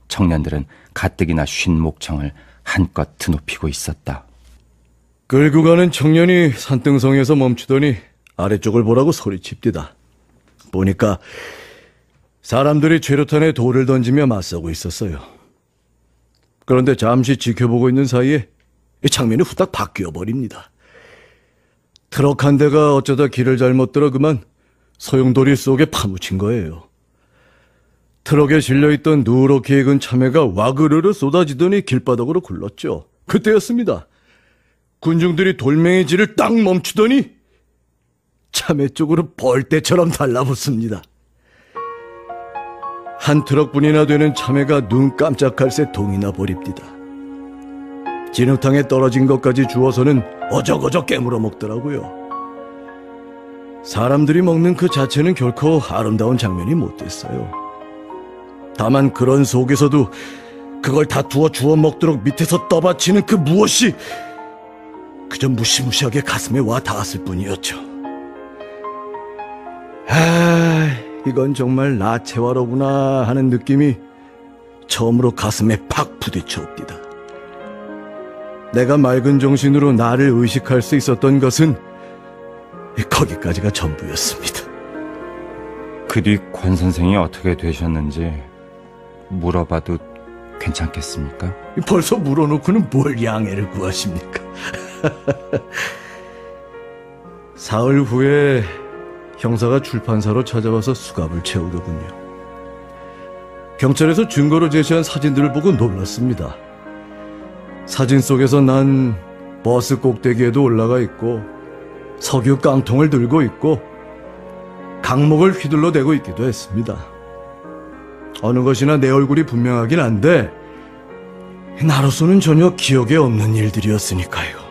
청년들은 가뜩이나 쉰 목청을 한껏 드높이고 있었다. 끌고 가는 청년이 산등성에서 멈추더니 아래쪽을 보라고 소리칩디다. 보니까 사람들이 최루탄에 돌을 던지며 맞서고 있었어요. 그런데 잠시 지켜보고 있는 사이에 이 장면이 후딱 바뀌어 버립니다. 트럭 한 대가 어쩌다 길을 잘못 들어 그만 소용돌이 속에 파묻힌 거예요. 트럭에 실려있던 누렇게 익은 참외가 와그르르 쏟아지더니 길바닥으로 굴렀죠. 그때였습니다. 군중들이 돌멩이질을 딱 멈추더니 참외 쪽으로 벌떼처럼 달라붙습니다. 한 트럭분이나 되는 참외가 눈 깜짝할 새 동이나 버립디다. 진흙탕에 떨어진 것까지 주워서는 어적어적 깨물어 먹더라고요. 사람들이 먹는 그 자체는 결코 아름다운 장면이 못 됐어요. 다만 그런 속에서도 그걸 다 주워 먹도록 밑에서 떠받치는 그 무엇이 그저 무시무시하게 가슴에 와 닿았을 뿐이었죠. 이건 정말 나체화로구나 하는 느낌이 처음으로 가슴에 팍 부딪혀옵디다. 내가 맑은 정신으로 나를 의식할 수 있었던 것은 거기까지가 전부였습니다. 그 뒤 권 선생이 어떻게 되셨는지 물어봐도 괜찮겠습니까? 벌써 물어놓고는 뭘 양해를 구하십니까? 사흘 후에 형사가 출판사로 찾아와서 수갑을 채우더군요. 경찰에서 증거로 제시한 사진들을 보고 놀랐습니다. 사진 속에서 난 버스 꼭대기에도 올라가 있고 석유 깡통을 들고 있고 강목을 휘둘러대고 있기도 했습니다. 어느 것이나 내 얼굴이 분명하긴 한데 나로서는 전혀 기억에 없는 일들이었으니까요.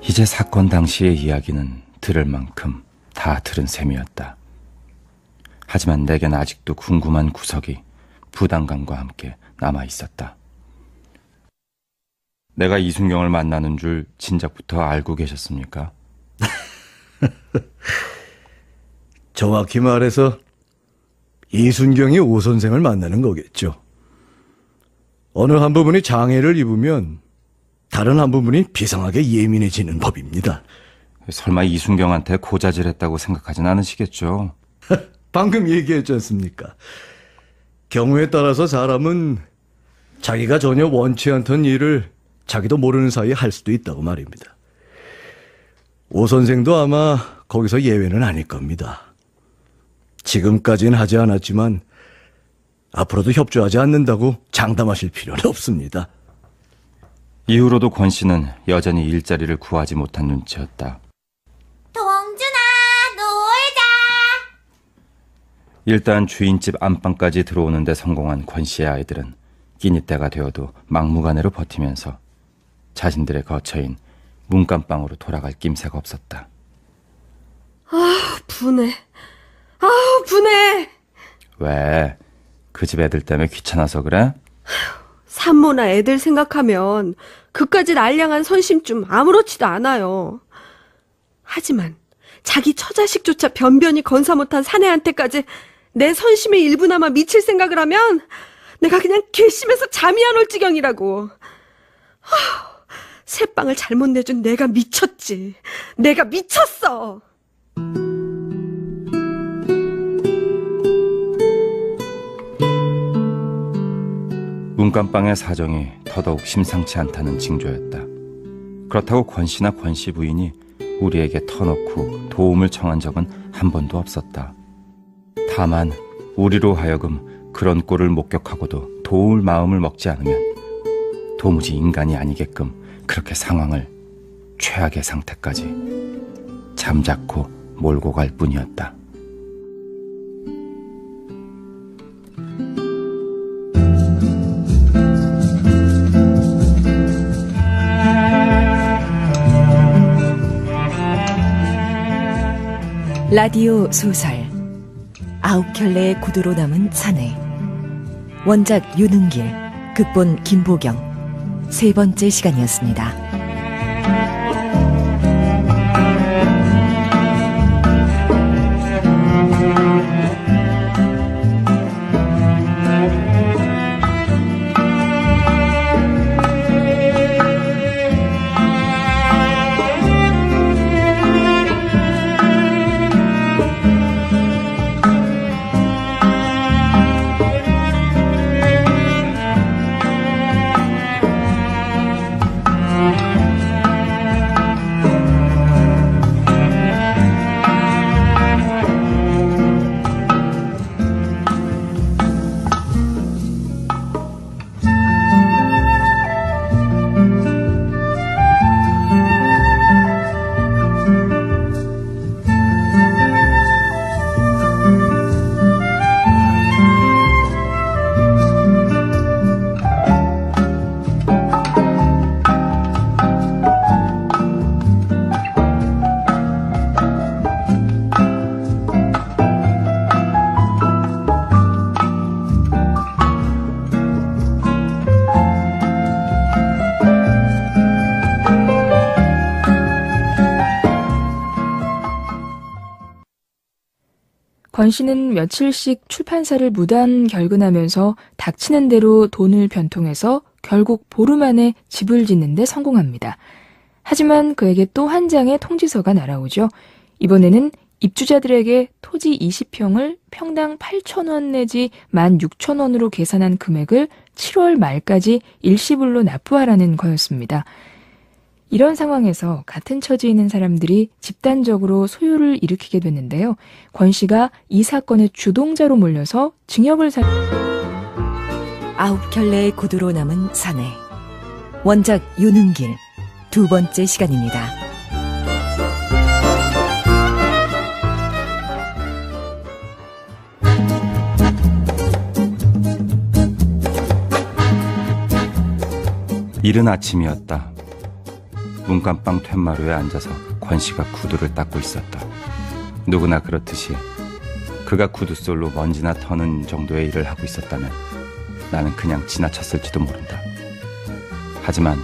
이제 사건 당시의 이야기는 들을 만큼 다 들은 셈이었다. 하지만 내겐 아직도 궁금한 구석이 부담감과 함께 남아있었다. 내가 이순경을 만나는 줄 진작부터 알고 계셨습니까? 정확히 말해서 이순경이 오 선생을 만나는 거겠죠. 어느 한 부분이 장애를 입으면 다른 한 부분이 비상하게 예민해지는 법입니다. 설마 이순경한테 고자질했다고 생각하진 않으시겠죠? 방금 얘기했지 않습니까? 경우에 따라서 사람은 자기가 전혀 원치 않던 일을 자기도 모르는 사이에 할 수도 있다고 말입니다. 오 선생도 아마 거기서 예외는 아닐 겁니다. 지금까지는 하지 않았지만 앞으로도 협조하지 않는다고 장담하실 필요는 없습니다. 이후로도 권 씨는 여전히 일자리를 구하지 못한 눈치였다. 동준아, 놀자. 일단 주인집 안방까지 들어오는데 성공한 권 씨의 아이들은 끼니 때가 되어도 막무가내로 버티면서 자신들의 거처인 문간방으로 돌아갈 낌새가 없었다. 분해. 분해. 왜? 그 집 애들 때문에 귀찮아서 그래? 산모나 애들 생각하면 그까짓 알량한 선심 좀 아무렇지도 않아요. 하지만 자기 처자식조차 변변히 건사 못한 사내한테까지 내 선심의 일부나마 미칠 생각을 하면 내가 그냥 괘씸해서 잠이 안 올 지경이라고. 새빵을 잘못 내준 내가 미쳤지. 내가 미쳤어. 문간방의 사정이 더더욱 심상치 않다는 징조였다. 그렇다고 권 씨나 권 씨 부인이 우리에게 터놓고 도움을 청한 적은 한 번도 없었다. 다만 우리로 하여금 그런 꼴을 목격하고도 도울 마음을 먹지 않으면 도무지 인간이 아니게끔 그렇게 상황을 최악의 상태까지 잠자코 몰고 갈 뿐이었다. 라디오 소설 아홉 켤레의 구두로 남은 사내. 원작 윤은길, 극본 김보경. 세 번째 시간이었습니다. 권 씨는 며칠씩 출판사를 무단 결근하면서 닥치는 대로 돈을 변통해서 결국 보름 안에 집을 짓는 데 성공합니다. 하지만 그에게 또 한 장의 통지서가 날아오죠. 이번에는 입주자들에게 토지 20평을 평당 8,000원 내지 16,000원으로 계산한 금액을 7월 말까지 일시불로 납부하라는 거였습니다. 이런 상황에서 같은 처지에 있는 사람들이 집단적으로 소요를 일으키게 됐는데요. 권 씨가 이 사건의 주동자로 몰려서 징역을 살... 9켤레의 구두로 남은 사내. 원작 유능길. 두 번째 시간입니다. 이른 아침이었다. 문간방 툇마루에 앉아서 권 씨가 구두를 닦고 있었다. 누구나 그렇듯이 그가 구두솔로 먼지나 터는 정도의 일을 하고 있었다면 나는 그냥 지나쳤을지도 모른다. 하지만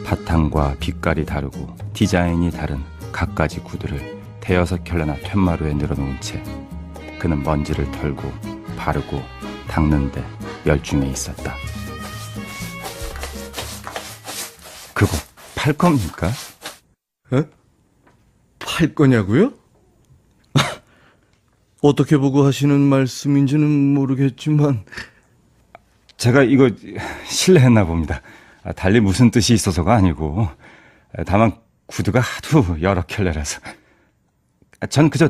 바탕과 빛깔이 다르고 디자인이 다른 갖가지 구두를 대여섯 켤레나 툇마루에 늘어놓은 채 그는 먼지를 털고 바르고 닦는데 열중해 있었다. 그거 팔 겁니까? 에? 팔 거냐고요? 어떻게 보고 하시는 말씀인지는 모르겠지만 제가 이거 실례했나 봅니다. 달리 무슨 뜻이 있어서가 아니고 다만 구두가 하도 여러 켤레라서 전 그저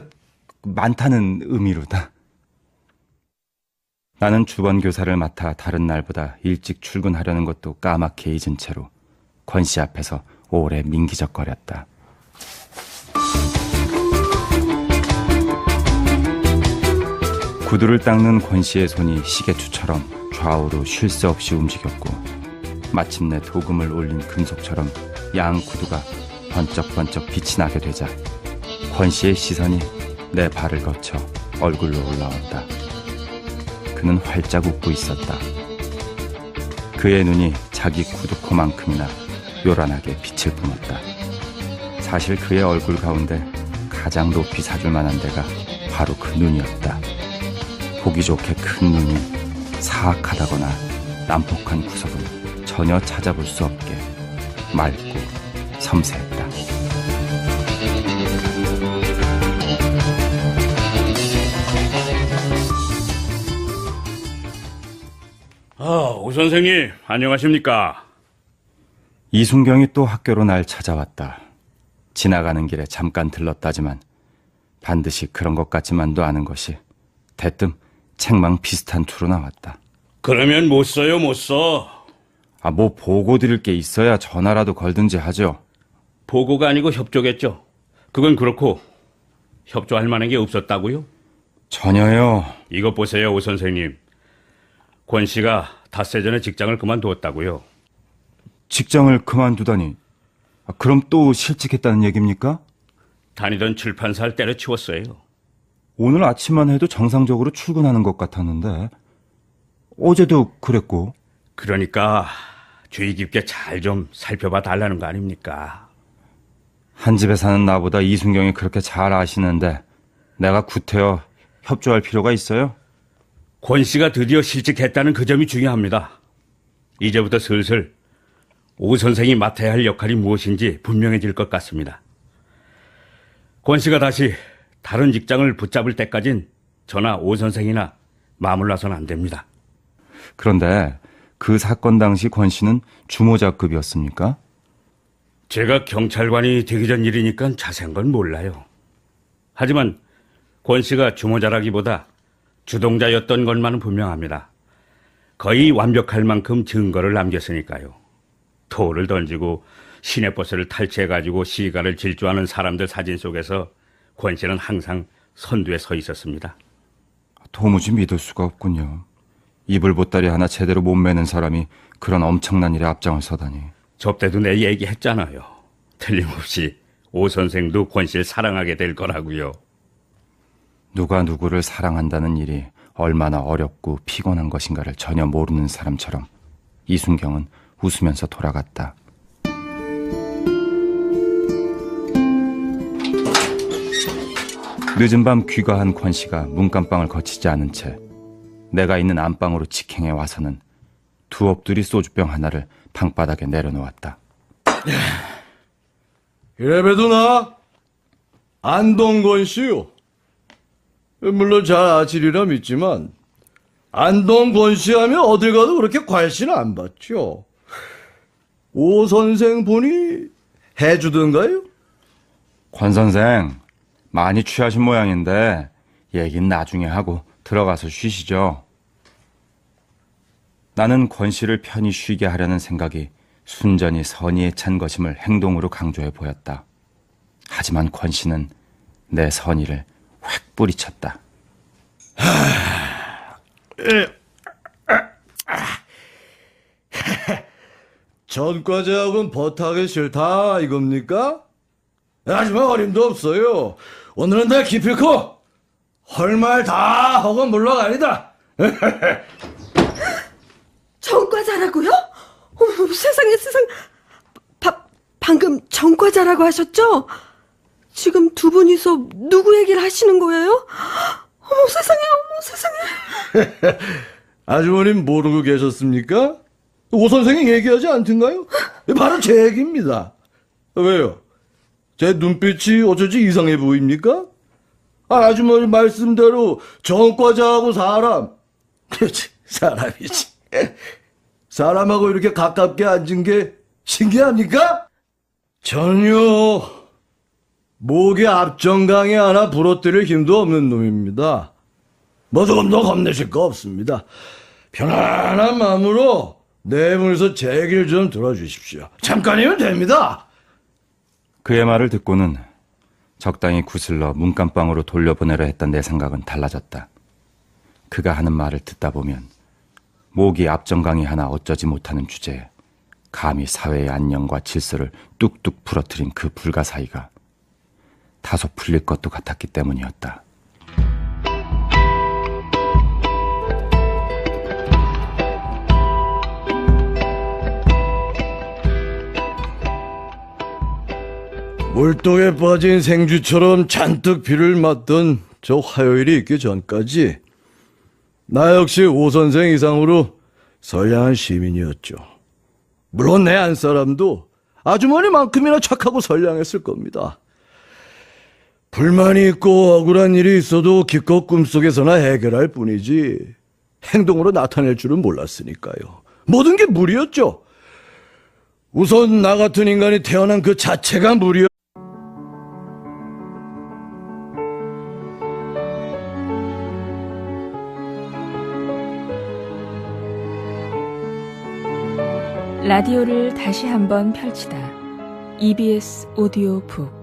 많다는 의미로다. 나는 주번교사를 맡아 다른 날보다 일찍 출근하려는 것도 까맣게 잊은 채로 권 씨 앞에서 오래 민기적거렸다. 구두를 닦는 권 씨의 손이 시계추처럼 좌우로 쉴 새 없이 움직였고 마침내 도금을 올린 금속처럼 양 구두가 번쩍번쩍 빛이 나게 되자 권 씨의 시선이 내 발을 거쳐 얼굴로 올라왔다. 그는 활짝 웃고 있었다. 그의 눈이 자기 구두코만큼이나 요란하게 빛을 뿜었다. 사실 그의 얼굴 가운데 가장 높이 사줄 만한 데가 바로 그 눈이었다. 보기 좋게 큰 눈이 사악하다거나 난폭한 구석을 전혀 찾아볼 수 없게 맑고 섬세했다. 오 선생님, 안녕하십니까? 이순경이 또 학교로 날 찾아왔다. 지나가는 길에 잠깐 들렀다지만 반드시 그런 것 같지만도 않은 것이 대뜸 책망 비슷한 투로 나왔다. 그러면 못 써요, 못 써. 뭐 보고 드릴 게 있어야 전화라도 걸든지 하죠. 보고가 아니고 협조겠죠. 그건 그렇고 협조할 만한 게 없었다고요? 전혀요. 이것 보세요, 오 선생님. 권 씨가 닷새 전에 직장을 그만두었다고요. 직장을 그만두다니. 그럼 또 실직했다는 얘기입니까? 다니던 출판사를 때려치웠어요. 오늘 아침만 해도 정상적으로 출근하는 것 같았는데 어제도 그랬고. 그러니까 주의 깊게 잘 좀 살펴봐 달라는 거 아닙니까? 한 집에 사는 나보다 이순경이 그렇게 잘 아시는데 내가 구태여 협조할 필요가 있어요? 권 씨가 드디어 실직했다는 그 점이 중요합니다. 이제부터 슬슬 오 선생이 맡아야 할 역할이 무엇인지 분명해질 것 같습니다. 권 씨가 다시 다른 직장을 붙잡을 때까진 저나 오 선생이나 마물러서는 안 됩니다. 그런데 그 사건 당시 권 씨는 주모자급이었습니까? 제가 경찰관이 되기 전 일이니까 자세한 건 몰라요. 하지만 권 씨가 주모자라기보다 주동자였던 것만은 분명합니다. 거의 완벽할 만큼 증거를 남겼으니까요. 돌을 던지고 시내버스를 탈취해가지고 시가를 질주하는 사람들 사진 속에서 권 씨는 항상 선두에 서 있었습니다. 도무지 믿을 수가 없군요. 이불 보따리 하나 제대로 못 매는 사람이 그런 엄청난 일에 앞장을 서다니. 접대도 내 얘기했잖아요. 틀림없이 오 선생도 권 씨를 사랑하게 될 거라고요. 누가 누구를 사랑한다는 일이 얼마나 어렵고 피곤한 것인가를 전혀 모르는 사람처럼 이순경은 웃으면서 돌아갔다. 늦은 밤 귀가한 권 씨가 문간방을 거치지 않은 채 내가 있는 안방으로 직행해 와서는 두 엎드리 소주병 하나를 방바닥에 내려놓았다. 이래봬도 나 안동권 씨요. 물론 잘 아시리라 믿지만 안동권 씨 하면 어딜 가도 그렇게 관심 안 받죠. 오 선생 보니 해주던가요? 권 선생, 많이 취하신 모양인데 얘긴 나중에 하고 들어가서 쉬시죠. 나는 권 씨를 편히 쉬게 하려는 생각이 순전히 선의에 찬 것임을 행동으로 강조해 보였다. 하지만 권 씨는 내 선의를 확 뿌리쳤다. 전과자하고는 버타기 싫다 이겁니까? 하지만 어림도 없어요. 오늘은 내 기필코 헐말 다 하고 물러가니다. 전과자라고요? 어머, 세상에 세상. 방금 전과자라고 하셨죠? 지금 두 분이서 누구 얘기를 하시는 거예요? 어머 세상에. 아주머님 모르고 계셨습니까? 오 선생이 얘기하지 않던가요? 바로 제 얘기입니다. 왜요? 제 눈빛이 어쩌지 이상해 보입니까? 아주머니 말씀대로 전과자하고 사람. 그렇지, 사람이지. 사람하고 이렇게 가깝게 앉은 게 신기합니까? 전혀 목에 앞정강에 하나 부러뜨릴 힘도 없는 놈입니다. 뭐 조금 더 겁내실 거 없습니다. 편안한 마음으로 네 분이서 제 얘기를 좀 들어주십시오. 잠깐이면 됩니다. 그의 말을 듣고는 적당히 구슬러 문간방으로 돌려보내려 했던 내 생각은 달라졌다. 그가 하는 말을 듣다 보면 목이 앞정강이 하나 어쩌지 못하는 주제에 감히 사회의 안녕과 질서를 뚝뚝 부러뜨린 그 불가사의가 다소 풀릴 것도 같았기 때문이었다. 물독에 빠진 생쥐처럼 잔뜩 비를 맞던 저 화요일이 있기 전까지 나 역시 오 선생 이상으로 선량한 시민이었죠. 물론 내 안사람도 아주머니만큼이나 착하고 선량했을 겁니다. 불만이 있고 억울한 일이 있어도 기껏 꿈속에서나 해결할 뿐이지 행동으로 나타낼 줄은 몰랐으니까요. 모든 게 무리였죠. 우선 나 같은 인간이 태어난 그 자체가 무리였죠. 라디오를 다시 한번 펼치다. EBS 오디오북.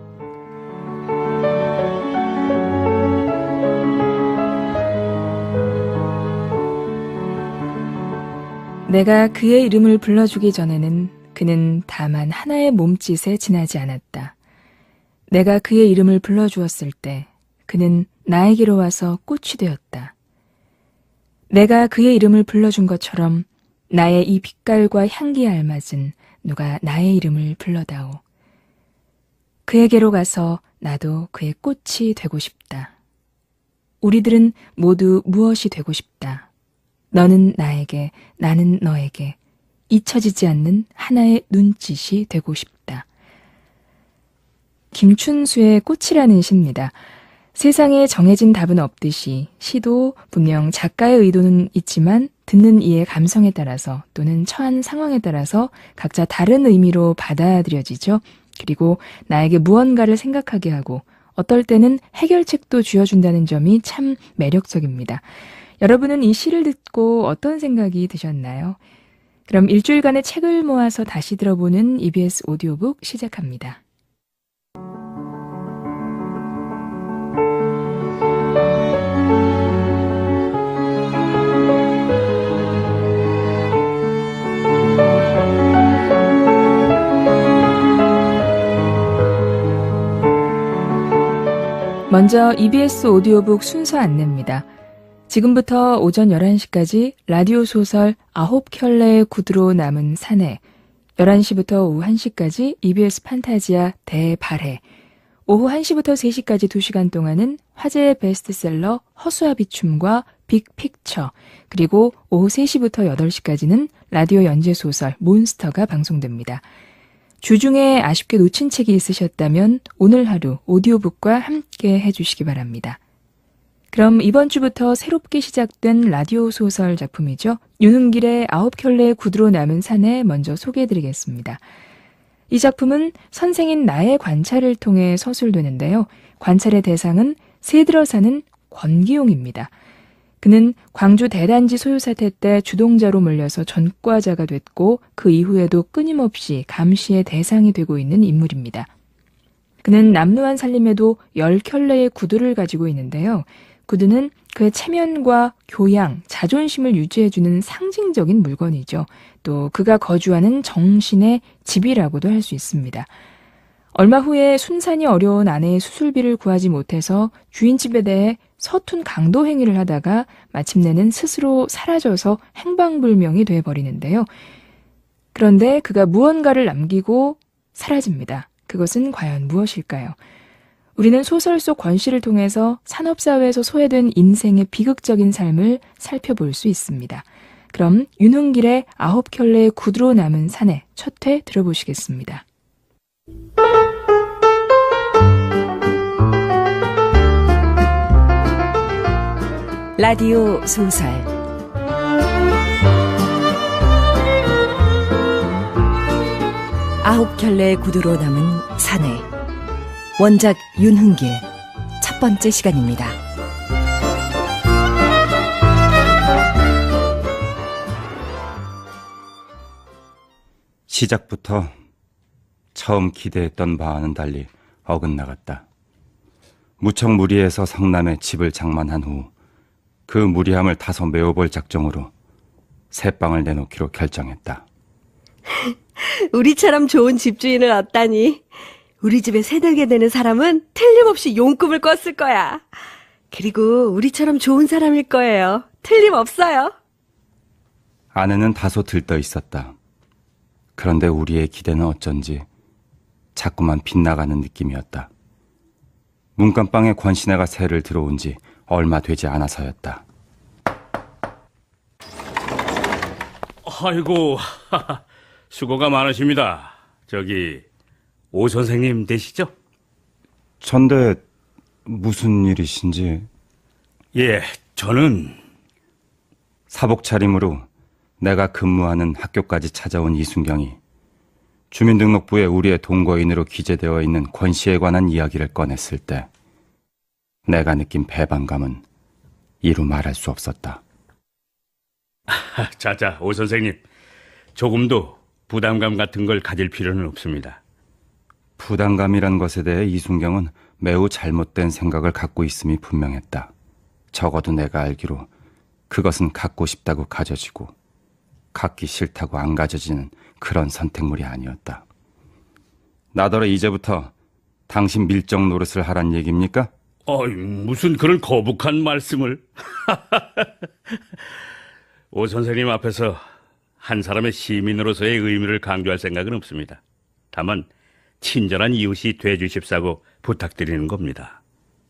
내가 그의 이름을 불러주기 전에는 그는 다만 하나의 몸짓에 지나지 않았다. 내가 그의 이름을 불러주었을 때 그는 나에게로 와서 꽃이 되었다. 내가 그의 이름을 불러준 것처럼 나의 이 빛깔과 향기에 알맞은 누가 나의 이름을 불러다오. 그에게로 가서 나도 그의 꽃이 되고 싶다. 우리들은 모두 무엇이 되고 싶다. 너는 나에게, 나는 너에게 잊혀지지 않는 하나의 눈짓이 되고 싶다. 김춘수의 꽃이라는 시입니다. 세상에 정해진 답은 없듯이 시도 분명 작가의 의도는 있지만 듣는 이의 감성에 따라서 또는 처한 상황에 따라서 각자 다른 의미로 받아들여지죠. 그리고 나에게 무언가를 생각하게 하고 어떨 때는 해결책도 쥐어준다는 점이 참 매력적입니다. 여러분은 이 시를 듣고 어떤 생각이 드셨나요? 그럼 일주일간의 책을 모아서 다시 들어보는 EBS 오디오북 시작합니다. 먼저 EBS 오디오북 순서 안내입니다. 지금부터 오전 11시까지 라디오 소설 9켤레의 구두로 남은 사내, 11시부터 오후 1시까지 EBS 판타지아 대발해, 오후 1시부터 3시까지 2시간 동안은 화제의 베스트셀러 허수아 비춤과 빅픽처, 그리고 오후 3시부터 8시까지는 라디오 연재소설 몬스터가 방송됩니다. 주중에 아쉽게 놓친 책이 있으셨다면 오늘 하루 오디오북과 함께 해주시기 바랍니다. 그럼 이번 주부터 새롭게 시작된 라디오 소설 작품이죠. 윤은길의 9켤레의 구두로 남은 산에 먼저 소개해드리겠습니다. 이 작품은 선생인 나의 관찰을 통해 서술되는데요. 관찰의 대상은 새들어 사는 권기용입니다. 그는 광주 대단지 소유 사태 때 주동자로 몰려서 전과자가 됐고 그 이후에도 끊임없이 감시의 대상이 되고 있는 인물입니다. 그는 남루한 살림에도 10켤레의 구두를 가지고 있는데요. 구두는 그의 체면과 교양, 자존심을 유지해주는 상징적인 물건이죠. 또 그가 거주하는 정신의 집이라고도 할 수 있습니다. 얼마 후에 순산이 어려운 아내의 수술비를 구하지 못해서 주인집에 대해 서툰 강도 행위를 하다가 마침내는 스스로 사라져서 행방불명이 돼버리는데요. 그런데 그가 무언가를 남기고 사라집니다. 그것은 과연 무엇일까요? 우리는 소설 속 권씨를 통해서 산업사회에서 소외된 인생의 비극적인 삶을 살펴볼 수 있습니다. 그럼 윤은길의 9켤레의 구두로 남은 산에 첫 회 들어보시겠습니다. 라디오 소설 아홉 켤레의 구두로 남은 사내, 원작 윤흥길, 첫 번째 시간입니다. 시작부터 처음 기대했던 바와는 달리 어긋나갔다. 무척 무리해서 성남에 집을 장만한 후 그 무리함을 타서 메워볼 작정으로 새 방을 내놓기로 결정했다. 우리처럼 좋은 집주인을 얻다니. 우리 집에 새들게 되는 사람은 틀림없이 용꿈을 꿨을 거야. 그리고 우리처럼 좋은 사람일 거예요. 틀림없어요. 아내는 다소 들떠 있었다. 그런데 우리의 기대는 어쩐지 자꾸만 빗나가는 느낌이었다. 문간방에 권신애가 새를 들어온 지 얼마 되지 않아서였다. 아이고, 수고가 많으십니다. 저기 오 선생님 되시죠? 전데 무슨 일이신지. 예, 저는 사복 차림으로 내가 근무하는 학교까지 찾아온 이순경이 주민등록부에 우리의 동거인으로 기재되어 있는 권씨에 관한 이야기를 꺼냈을 때 내가 느낀 배반감은 이루 말할 수 없었다. 자자, 오 선생님, 조금도 부담감 같은 걸 가질 필요는 없습니다. 부담감이란 것에 대해 이순경은 매우 잘못된 생각을 갖고 있음이 분명했다. 적어도 내가 알기로 그것은 갖고 싶다고 가져지고 갖기 싫다고 안 가져지는 그런 선택물이 아니었다. 나더러 이제부터 당신 밀정 노릇을 하란 얘기입니까? 무슨 그런 거북한 말씀을. 오 선생님 앞에서 한 사람의 시민으로서의 의무를 강조할 생각은 없습니다. 다만 친절한 이웃이 돼주십사고 부탁드리는 겁니다.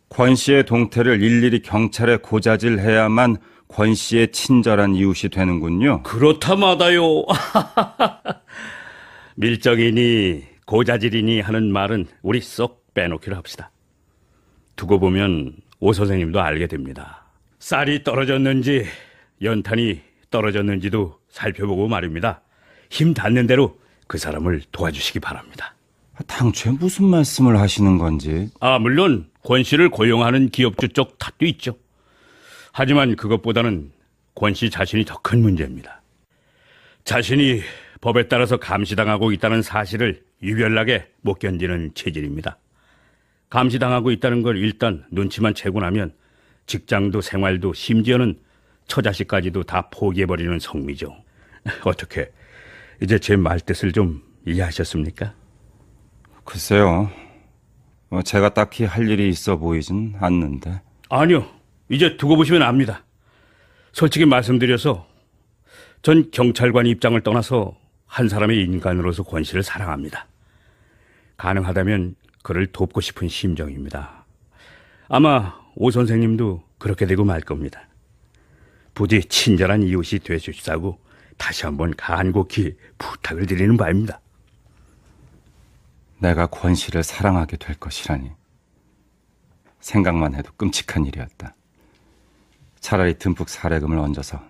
권 씨의 동태를 일일이 경찰에 고자질해야만 권 씨의 친절한 이웃이 되는군요. 그렇다마다요. 밀정이니 고자질이니 하는 말은 우리 쏙 빼놓기로 합시다. 두고 보면 오 선생님도 알게 됩니다. 쌀이 떨어졌는지 연탄이 떨어졌는지도 살펴보고 말입니다. 힘 닿는 대로 그 사람을 도와주시기 바랍니다. 당초에 무슨 말씀을 하시는 건지. 물론 권 씨를 고용하는 기업주 쪽 탓도 있죠. 하지만 그것보다는 권 씨 자신이 더 큰 문제입니다. 자신이 법에 따라서 감시당하고 있다는 사실을 유별나게 못 견디는 체질입니다. 감시당하고 있다는 걸 일단 눈치만 채고 나면 직장도 생활도 심지어는 처자식까지도 다 포기해버리는 성미죠. 어떻게 이제 제 말뜻을 좀 이해하셨습니까? 글쎄요. 제가 딱히 할 일이 있어 보이진 않는데. 아니요. 이제 두고 보시면 압니다. 솔직히 말씀드려서 전 경찰관 입장을 떠나서 한 사람의 인간으로서 권 씨를 사랑합니다. 가능하다면 그를 돕고 싶은 심정입니다. 아마 오 선생님도 그렇게 되고 말 겁니다. 부디 친절한 이웃이 되주시자고 다시 한번 간곡히 부탁을 드리는 바입니다. 내가 권 씨를 사랑하게 될 것이라니. 생각만 해도 끔찍한 일이었다. 차라리 듬뿍 사례금을 얹어서